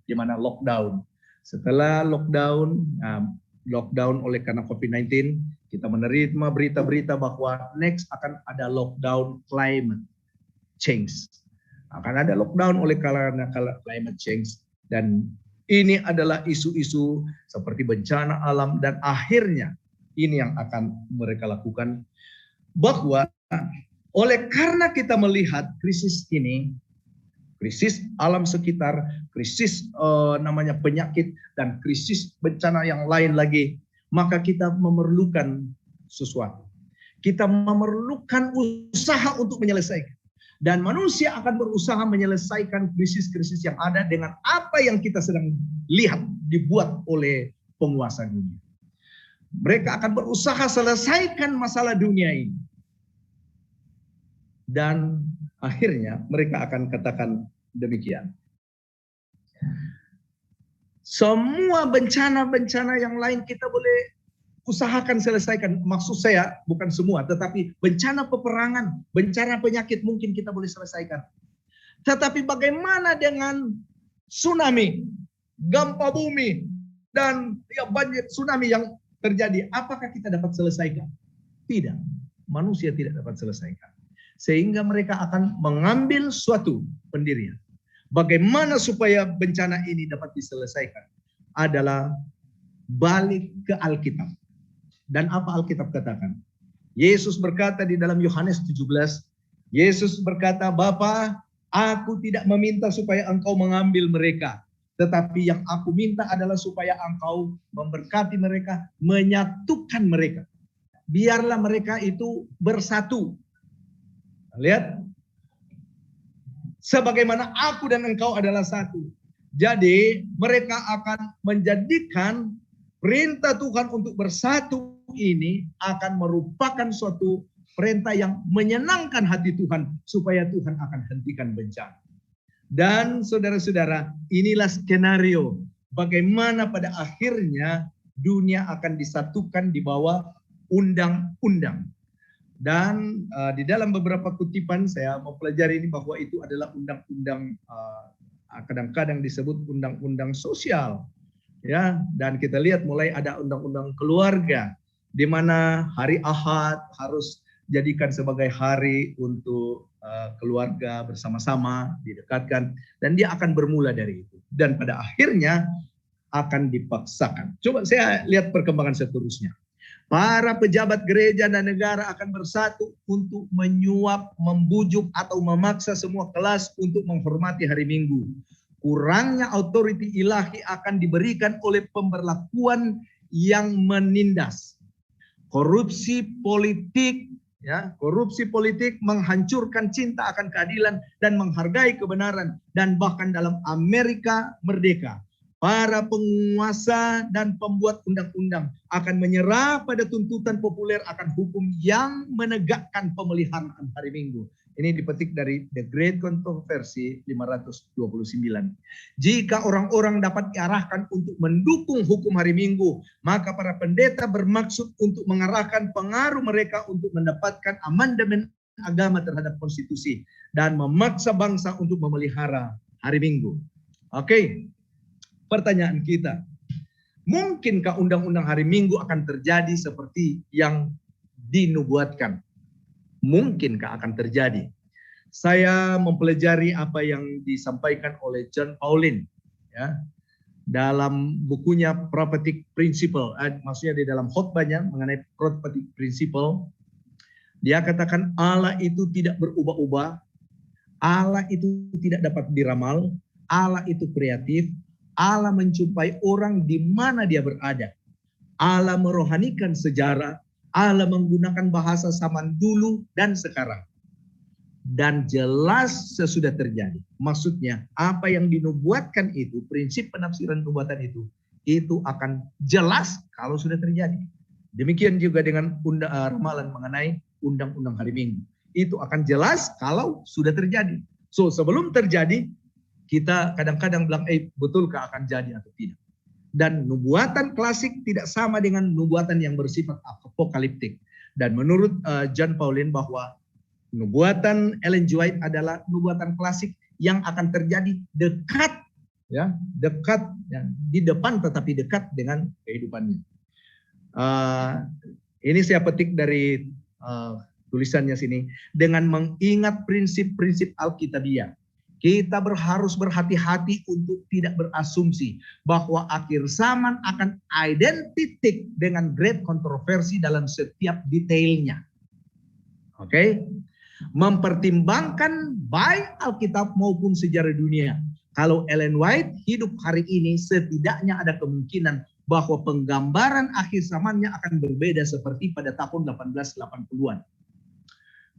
di mana lockdown. Setelah lockdown oleh karena COVID-19, kita menerima berita-berita bahwa next akan ada lockdown climate change. Akan ada lockdown oleh karena climate change. Dan ini adalah isu-isu seperti bencana alam. Dan akhirnya ini yang akan mereka lakukan. Bahwa oleh karena kita melihat krisis ini, krisis alam sekitar, krisis namanya penyakit, dan krisis bencana yang lain lagi, maka kita memerlukan sesuatu. Kita memerlukan usaha untuk menyelesaikan. Dan manusia akan berusaha menyelesaikan krisis-krisis yang ada dengan apa yang kita sedang lihat dibuat oleh penguasa dunia. Mereka akan berusaha selesaikan masalah dunia ini. Dan akhirnya mereka akan katakan demikian. Semua bencana-bencana yang lain kita boleh usahakan selesaikan. Maksud saya bukan semua, tetapi bencana peperangan, bencana penyakit mungkin kita boleh selesaikan. Tetapi bagaimana dengan tsunami, gempa bumi, dan banjir tsunami yang terjadi? Apakah kita dapat selesaikan? Tidak. Manusia tidak dapat selesaikan. Sehingga mereka akan mengambil suatu pendirian. Bagaimana supaya bencana ini dapat diselesaikan? Adalah balik ke Alkitab. Dan apa Alkitab katakan? Yesus berkata di dalam Yohanes 17, Yesus berkata, Bapa, aku tidak meminta supaya engkau mengambil mereka. Tetapi yang aku minta adalah supaya engkau memberkati mereka, menyatukan mereka. Biarlah mereka itu bersatu. Lihat, sebagaimana aku dan engkau adalah satu. Jadi mereka akan menjadikan perintah Tuhan untuk bersatu ini akan merupakan suatu perintah yang menyenangkan hati Tuhan supaya Tuhan akan hentikan bencana. Dan saudara-saudara, inilah skenario bagaimana pada akhirnya dunia akan disatukan di bawah undang-undang. Dan di dalam beberapa kutipan saya mempelajari ini bahwa itu adalah undang-undang kadang-kadang disebut undang-undang sosial, ya. Dan kita lihat mulai ada undang-undang keluarga, di mana hari Ahad harus jadikan sebagai hari untuk keluarga bersama-sama didekatkan, dan dia akan bermula dari itu. Dan pada akhirnya akan dipaksakan. Coba saya lihat perkembangan seterusnya. Para pejabat gereja dan negara akan bersatu untuk menyuap, membujuk, atau memaksa semua kelas untuk menghormati hari Minggu. Kurangnya otoriti ilahi akan diberikan oleh pemberlakuan yang menindas. Korupsi politik, ya, korupsi politik menghancurkan cinta akan keadilan dan menghargai kebenaran. Dan bahkan dalam Amerika merdeka, para penguasa dan pembuat undang-undang akan menyerah pada tuntutan populer akan hukum yang menegakkan pemeliharaan hari Minggu. Ini dipetik dari The Great Controversy 529. Jika orang-orang dapat diarahkan untuk mendukung hukum hari Minggu, maka para pendeta bermaksud untuk mengarahkan pengaruh mereka untuk mendapatkan amandemen agama terhadap konstitusi dan memaksa bangsa untuk memelihara hari Minggu. Oke, pertanyaan kita, mungkinkah undang-undang hari Minggu akan terjadi seperti yang dinubuatkan? Mungkinkah akan terjadi? Saya mempelajari apa yang disampaikan oleh John Paulin ya, dalam bukunya Prophetic Principle, maksudnya di dalam khotbahnya mengenai Prophetic Principle. Dia katakan Allah itu tidak berubah-ubah, Allah itu tidak dapat diramal, Allah itu kreatif, Allah menjumpai orang di mana dia berada. Allah merohanikan sejarah, Allah menggunakan bahasa zaman dulu dan sekarang. Dan jelas sesudah terjadi. Maksudnya apa yang dinubuatkan itu, prinsip penafsiran nubuatan itu akan jelas kalau sudah terjadi. Demikian juga dengan ramalan mengenai undang-undang hari Minggu. Itu akan jelas kalau sudah terjadi. So sebelum terjadi, kita kadang-kadang bilang, betulkah akan jadi atau tidak. Dan nubuatan klasik tidak sama dengan nubuatan yang bersifat apokaliptik. Dan menurut John Paulin bahwa nubuatan Ellen G. White adalah nubuatan klasik yang akan terjadi dekat, ya, di depan tetapi dekat dengan kehidupannya. Ini saya petik dari tulisannya sini, dengan mengingat prinsip-prinsip Alkitabiah. Kita harus berhati-hati untuk tidak berasumsi bahwa akhir zaman akan identik dengan great kontroversi dalam setiap detailnya. Oke? Mempertimbangkan baik Alkitab maupun sejarah dunia. Kalau Ellen White hidup hari ini, setidaknya ada kemungkinan bahwa penggambaran akhir zamannya akan berbeda seperti pada tahun 1880-an.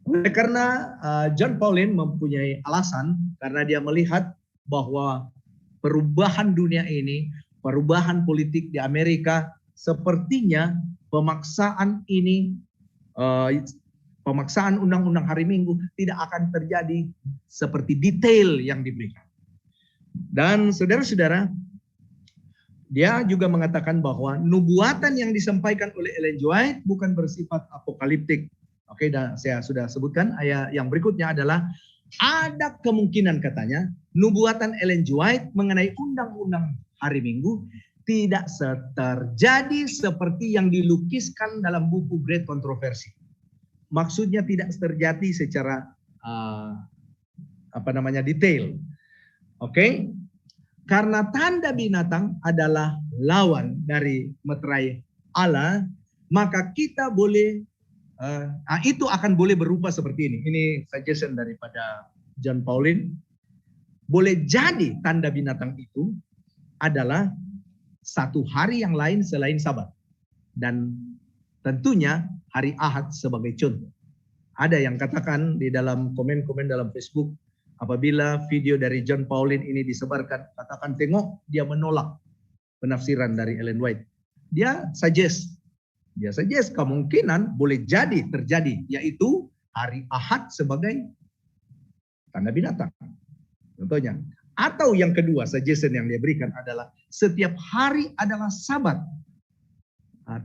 Oleh karena John Paulin mempunyai alasan, karena dia melihat bahwa perubahan dunia ini, perubahan politik di Amerika, sepertinya pemaksaan ini, pemaksaan undang-undang hari Minggu tidak akan terjadi seperti detail yang diberikan. Dan saudara-saudara, dia juga mengatakan bahwa nubuatan yang disampaikan oleh Ellen G. White bukan bersifat apokaliptik. Oke, dan saya sudah sebutkan ayat yang berikutnya adalah ada kemungkinan katanya nubuatan Ellen G. White mengenai undang-undang hari Minggu tidak terjadi seperti yang dilukiskan dalam buku Great Controversy. Maksudnya tidak terjadi secara detail. Oke? Karena tanda binatang adalah lawan dari meterai Allah, maka kita boleh itu akan boleh berupa seperti ini. Ini suggestion daripada John Paulin. Boleh jadi tanda binatang itu adalah satu hari yang lain selain Sabat. Dan tentunya hari Ahad sebagai contoh. Ada yang katakan di dalam komen-komen dalam Facebook, apabila video dari John Paulin ini disebarkan, katakan tengok dia menolak penafsiran dari Ellen White. Dia suggest kemungkinan boleh jadi terjadi, yaitu hari Ahad sebagai tanda binatang. Contohnya. Atau yang kedua, suggestion yang dia berikan adalah setiap hari adalah Sabat.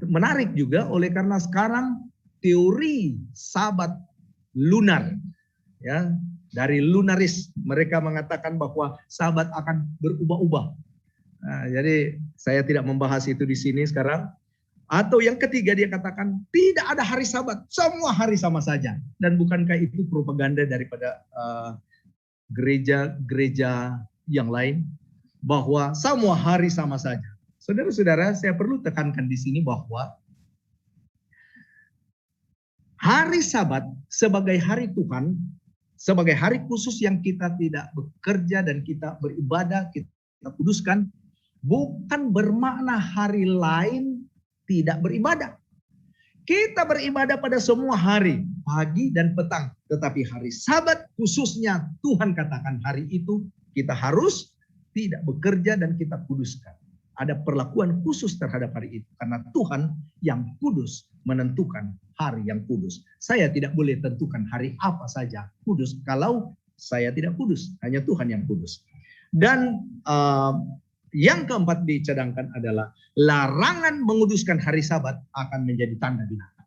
Menarik juga oleh karena sekarang teori Sabat lunar, ya, dari lunaris, mereka mengatakan bahwa Sabat akan berubah-ubah. Jadi saya tidak membahas itu di sini sekarang. Atau yang ketiga dia katakan tidak ada hari Sabat, semua hari sama saja. Dan bukankah itu propaganda daripada gereja-gereja yang lain bahwa semua hari sama saja. Saudara-saudara, saya perlu tekankan di sini bahwa hari Sabat sebagai hari Tuhan, sebagai hari khusus yang kita tidak bekerja dan kita beribadah, kita kuduskan, bukan bermakna hari lain tidak beribadah. Kita beribadah pada semua hari, pagi dan petang. Tetapi hari Sabat khususnya Tuhan katakan hari itu kita harus tidak bekerja dan kita kuduskan. ada perlakuan khusus terhadap hari itu. Karena Tuhan yang kudus menentukan hari yang kudus. Saya tidak boleh tentukan hari apa saja kudus kalau saya tidak kudus. Hanya Tuhan yang kudus. Dan yang keempat dicadangkan adalah larangan menguduskan hari Sabat akan menjadi tanda binatang.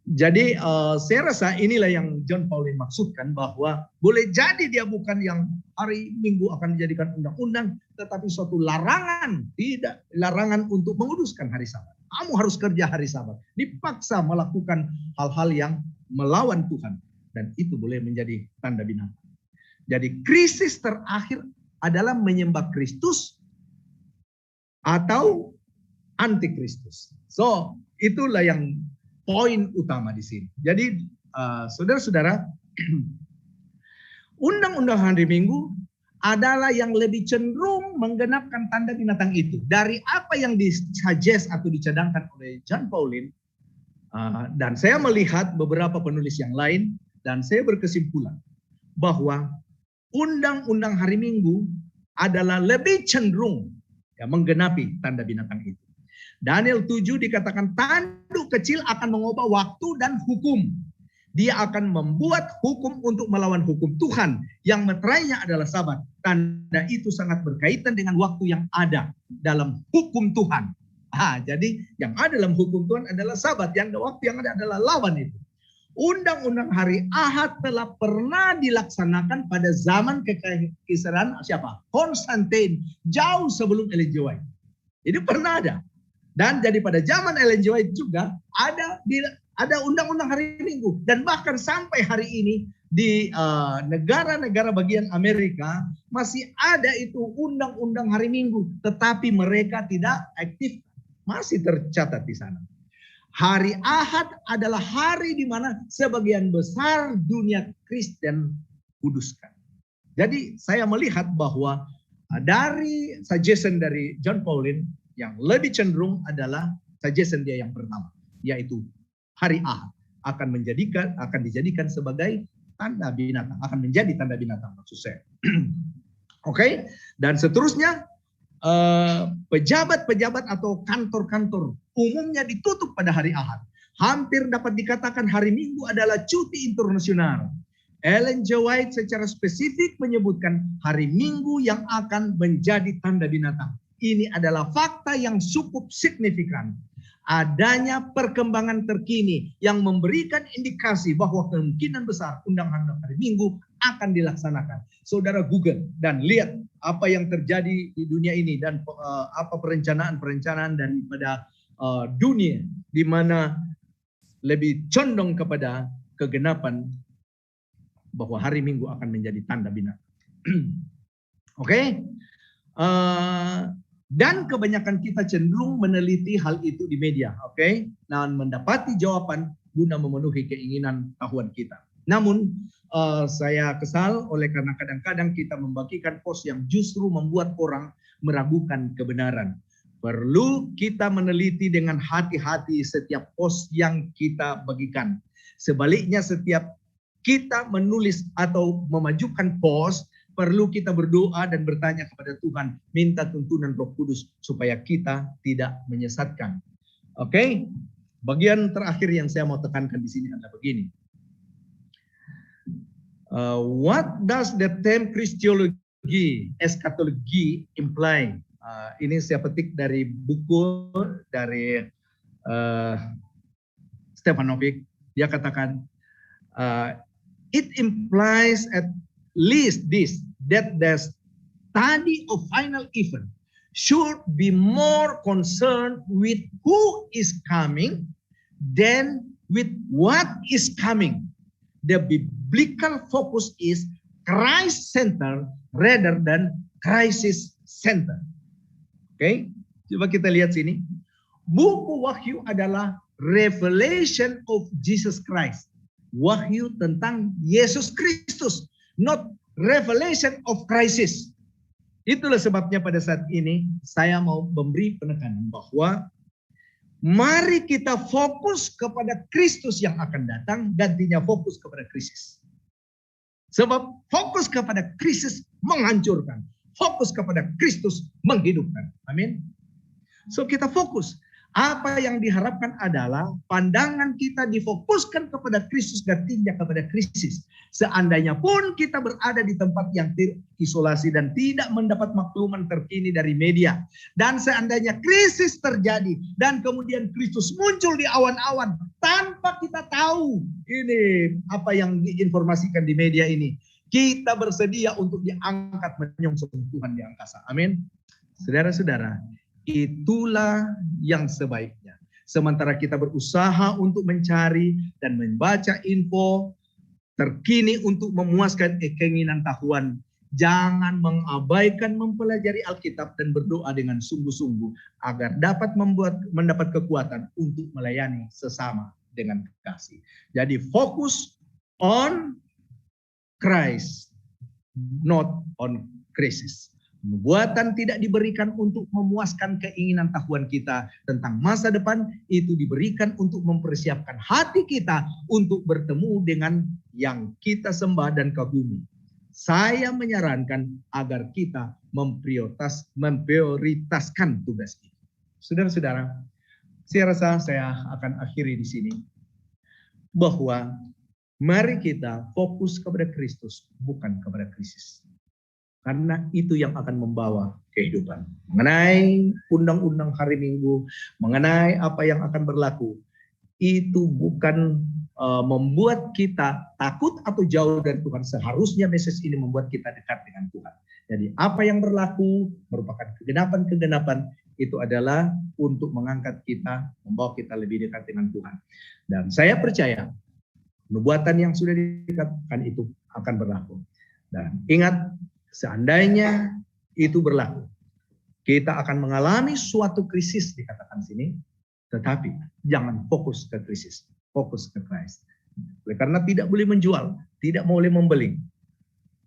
Jadi saya rasa inilah yang John Paulin maksudkan, bahwa boleh jadi dia bukan yang hari Minggu akan dijadikan undang-undang, tetapi suatu larangan, tidak larangan untuk menguduskan hari Sabat. Kamu harus kerja hari Sabat, dipaksa melakukan hal-hal yang melawan Tuhan, dan itu boleh menjadi tanda binatang. Jadi krisis terakhir adalah menyembah Kristus atau antikristus. So itulah yang poin utama di sini. Jadi saudara-saudara, undang-undang hari Minggu adalah yang lebih cenderung menggenapkan tanda binatang itu. Dari apa yang disuggest atau dicadangkan oleh John Paulin, dan saya melihat beberapa penulis yang lain, dan saya berkesimpulan bahwa undang-undang hari Minggu adalah lebih cenderung menggenapi tanda binatang itu. Daniel 7 dikatakan tanduk kecil akan mengubah waktu dan hukum. Dia akan membuat hukum untuk melawan hukum Tuhan yang meterainya adalah Sabat. Tanda itu sangat berkaitan dengan waktu yang ada dalam hukum Tuhan. Jadi yang ada dalam hukum Tuhan adalah Sabat, yang waktu yang ada adalah lawan itu. Undang-undang hari Ahad telah pernah dilaksanakan pada zaman kekaisaran siapa? Konstantin, jauh sebelum Ellen G. White. Itu pernah ada. Dan jadi pada zaman Ellen G. White juga ada undang-undang hari Minggu. Dan bahkan sampai hari ini di negara-negara bagian Amerika masih ada itu undang-undang hari Minggu. Tetapi mereka tidak aktif, masih tercatat di sana. Hari Ahad adalah hari di mana sebagian besar dunia Kristen kuduskan. Jadi saya melihat bahwa dari suggestion dari John Paulin, yang lebih cenderung adalah suggestion dia yang pertama, yaitu hari Ahad akan dijadikan sebagai tanda binatang, akan menjadi tanda binatang maksud saya. Oke, dan seterusnya pejabat-pejabat atau kantor-kantor umumnya ditutup pada hari Ahad. Hampir dapat dikatakan hari Minggu adalah cuti internasional. Ellen G. White secara spesifik menyebutkan hari Minggu yang akan menjadi tanda binatang. Ini adalah fakta yang cukup signifikan. Adanya perkembangan terkini yang memberikan indikasi bahwa kemungkinan besar undang-undang hari Minggu akan dilaksanakan. Saudara Google dan lihat apa yang terjadi di dunia ini dan apa perencanaan-perencanaan daripada dunia di mana lebih condong kepada kegenapan bahwa hari Minggu akan menjadi tanda binatang. Oke. Dan kebanyakan kita cenderung meneliti hal itu di media, oke? Dan mendapati jawaban guna memenuhi keinginan tahuan kita. Namun saya kesal oleh karena kadang-kadang kita membagikan post yang justru membuat orang meragukan kebenaran. Perlu kita meneliti dengan hati-hati setiap post yang kita bagikan. Sebaliknya setiap kita menulis atau memajukan post, perlu kita berdoa dan bertanya kepada Tuhan, minta tuntunan Roh Kudus supaya kita tidak menyesatkan. Oke? Bagian terakhir yang saya mau tekankan di sini adalah begini. What does the term Christology, eschatology imply? Ini saya petik dari buku dari Stefanovic. Dia katakan, it implies at least this, that the study of final event should be more concerned with who is coming than with what is coming. The biblical focus is Christ-centered rather than crisis-centered. Oke, coba kita lihat sini. Buku Wahyu adalah revelation of Jesus Christ. Wahyu tentang Yesus Kristus. Not revelation of crisis. Itulah sebabnya pada saat ini saya mau memberi penekanan bahwa mari kita fokus kepada Kristus yang akan datang dan tidak fokus kepada krisis. Sebab fokus kepada krisis menghancurkan, fokus kepada Kristus menghidupkan. Amin. So kita fokus. Apa yang diharapkan adalah pandangan kita difokuskan kepada Kristus dan tidak kepada krisis. Seandainya pun kita berada di tempat yang terisolasi dan tidak mendapat makluman terkini dari media. Dan seandainya krisis terjadi dan kemudian Kristus muncul di awan-awan tanpa kita tahu ini apa yang diinformasikan di media ini. Kita bersedia untuk diangkat menyongsong Tuhan di angkasa. Amin. Saudara-saudara, itulah yang sebaiknya. Sementara kita berusaha untuk mencari dan membaca info terkini untuk memuaskan keinginan tahuan, jangan mengabaikan mempelajari Alkitab dan berdoa dengan sungguh-sungguh agar dapat mendapat kekuatan untuk melayani sesama dengan kasih. Jadi fokus on Christ, not on crisis. Nubuatan tidak diberikan untuk memuaskan keinginan tahuan kita tentang masa depan, itu diberikan untuk mempersiapkan hati kita untuk bertemu dengan yang kita sembah dan kagumi. Saya menyarankan agar kita memprioritaskan tugas itu. Saudara-saudara, saya rasa saya akan akhiri di sini bahwa mari kita fokus kepada Kristus, bukan kepada krisis. Karena itu yang akan membawa kehidupan. Mengenai undang-undang hari Minggu, mengenai apa yang akan berlaku, itu bukan membuat kita takut atau jauh dari Tuhan. Seharusnya message ini membuat kita dekat dengan Tuhan. Jadi apa yang berlaku merupakan kegenapan-kegenapan, itu adalah untuk mengangkat kita, membawa kita lebih dekat dengan Tuhan. Dan saya percaya, nubuatan yang sudah dikatakan itu akan berlaku. Dan ingat, seandainya itu berlaku, kita akan mengalami suatu krisis dikatakan sini, tetapi jangan fokus ke krisis, fokus ke Christ. Oleh karena tidak boleh menjual, tidak boleh membeli.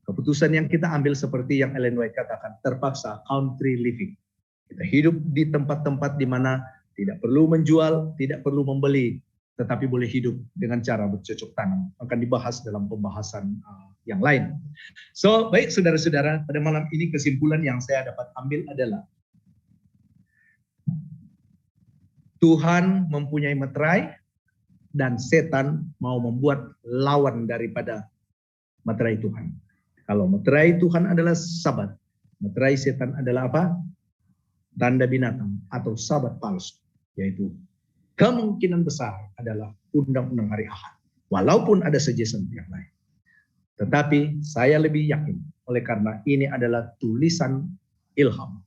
Keputusan yang kita ambil seperti yang Ellen White katakan, terpaksa country living. Kita hidup di tempat-tempat di mana tidak perlu menjual, tidak perlu membeli, tetapi boleh hidup dengan cara bercocok tanam. Akan dibahas dalam pembahasan yang lain. So, baik saudara-saudara, pada malam ini kesimpulan yang saya dapat ambil adalah Tuhan mempunyai meterai dan setan mau membuat lawan daripada meterai Tuhan. Kalau meterai Tuhan adalah Sabat, meterai setan adalah apa? Tanda binatang atau Sabat palsu, yaitu kemungkinan besar adalah undang-undang hari Ahad. Walaupun ada suggestion yang lain. Tetapi saya lebih yakin oleh karena ini adalah tulisan ilham.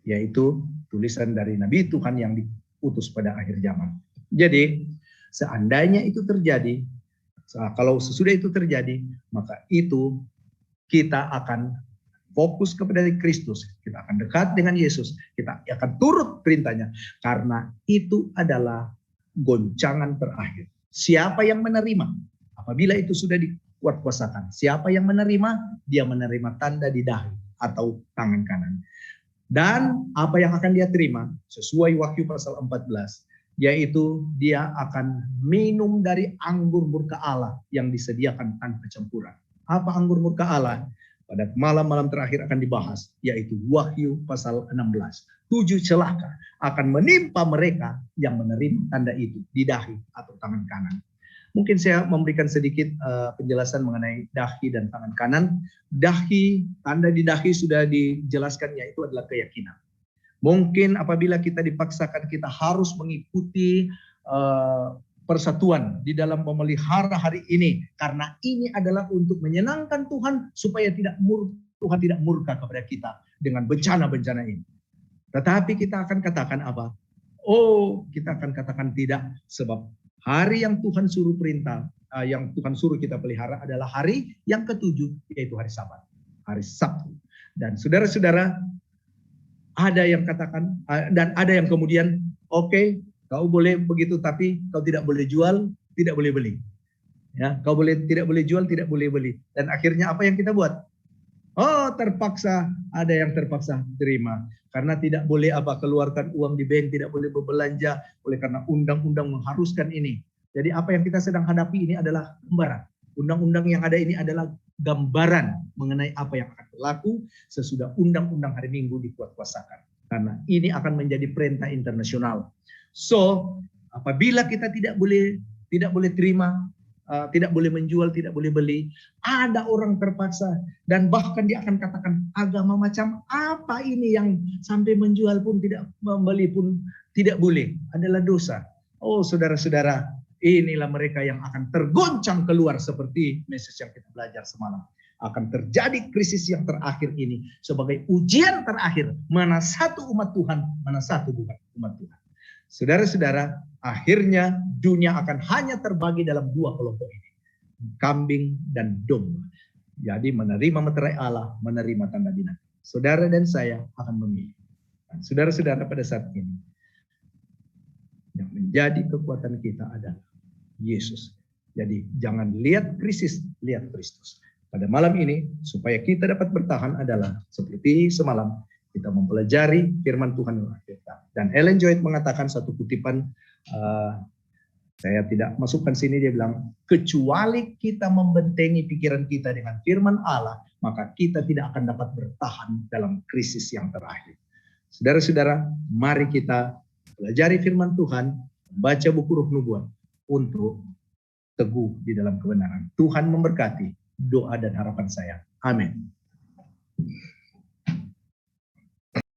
Yaitu tulisan dari Nabi Tuhan yang diutus pada akhir zaman. Jadi seandainya itu terjadi, kalau sesudah itu terjadi, maka itu kita akan fokus kepada Kristus. Kita akan dekat dengan Yesus. Kita akan turut perintahnya. Karena itu adalah goncangan terakhir. Siapa yang menerima? Apabila itu sudah dikuatkuasakan. Siapa yang menerima? Dia menerima tanda di dahi atau tangan kanan. Dan apa yang akan dia terima? Sesuai Wahyu pasal 14. Yaitu dia akan minum dari anggur murka Allah yang disediakan tanpa campuran. Apa anggur murka Allah? Pada malam-malam terakhir akan dibahas, yaitu Wahyu pasal 16. 7 celaka akan menimpa mereka yang menerima tanda itu di dahi atau tangan kanan. Mungkin saya memberikan sedikit penjelasan mengenai dahi dan tangan kanan. Dahi, tanda di dahi sudah dijelaskan, yaitu adalah keyakinan. Mungkin apabila kita dipaksakan kita harus mengikuti persatuan di dalam memelihara hari ini, karena ini adalah untuk menyenangkan Tuhan supaya Tuhan tidak murka kepada kita dengan bencana-bencana ini. Tetapi kita akan katakan apa? Oh, kita akan katakan tidak, sebab hari yang Tuhan suruh perintah, yang Tuhan suruh kita pelihara adalah hari yang ketujuh, yaitu hari Sabat, hari Sabtu. Dan saudara-saudara, ada yang katakan dan ada yang kemudian, oke, kau boleh begitu, tapi kau tidak boleh jual, tidak boleh beli. Ya, kau tidak boleh jual, tidak boleh beli. Dan akhirnya apa yang kita buat? Oh, terpaksa, ada yang terpaksa terima. Karena tidak boleh keluarkan uang di bank, tidak boleh berbelanja, oleh karena undang-undang mengharuskan ini. Jadi apa yang kita sedang hadapi ini adalah gambaran. Undang-undang yang ada ini adalah gambaran mengenai apa yang akan berlaku sesudah undang-undang hari Minggu dikuatkuasakan. Karena ini akan menjadi perintah internasional. So, apabila kita tidak boleh terima, tidak boleh menjual, tidak boleh beli, ada orang terpaksa, dan bahkan dia akan katakan agama macam apa ini yang sampai menjual pun tidak, membeli pun tidak boleh, adalah dosa. Oh saudara-saudara, inilah mereka yang akan tergoncang keluar seperti message yang kita belajar semalam. Akan terjadi krisis yang terakhir ini sebagai ujian terakhir, mana satu umat Tuhan, mana satu bukan umat Tuhan. Saudara-saudara, akhirnya dunia akan hanya terbagi dalam dua kelompok ini. Kambing dan domba. Jadi menerima meterai Allah, menerima tanda binatang. Saudara dan saya akan memilih. Dan saudara-saudara, pada saat ini, yang menjadi kekuatan kita adalah Yesus. Jadi jangan lihat krisis, lihat Kristus. Pada malam ini, supaya kita dapat bertahan adalah seperti semalam, kita mempelajari firman Tuhan yang kita. Dan Ellen G. White mengatakan satu kutipan, saya tidak masukkan sini, dia bilang, kecuali kita membentengi pikiran kita dengan firman Allah, maka kita tidak akan dapat bertahan dalam krisis yang terakhir. Saudara-saudara, mari kita pelajari firman Tuhan, baca buku Ruh Nubuat untuk teguh di dalam kebenaran. Tuhan memberkati doa dan harapan saya. Amin.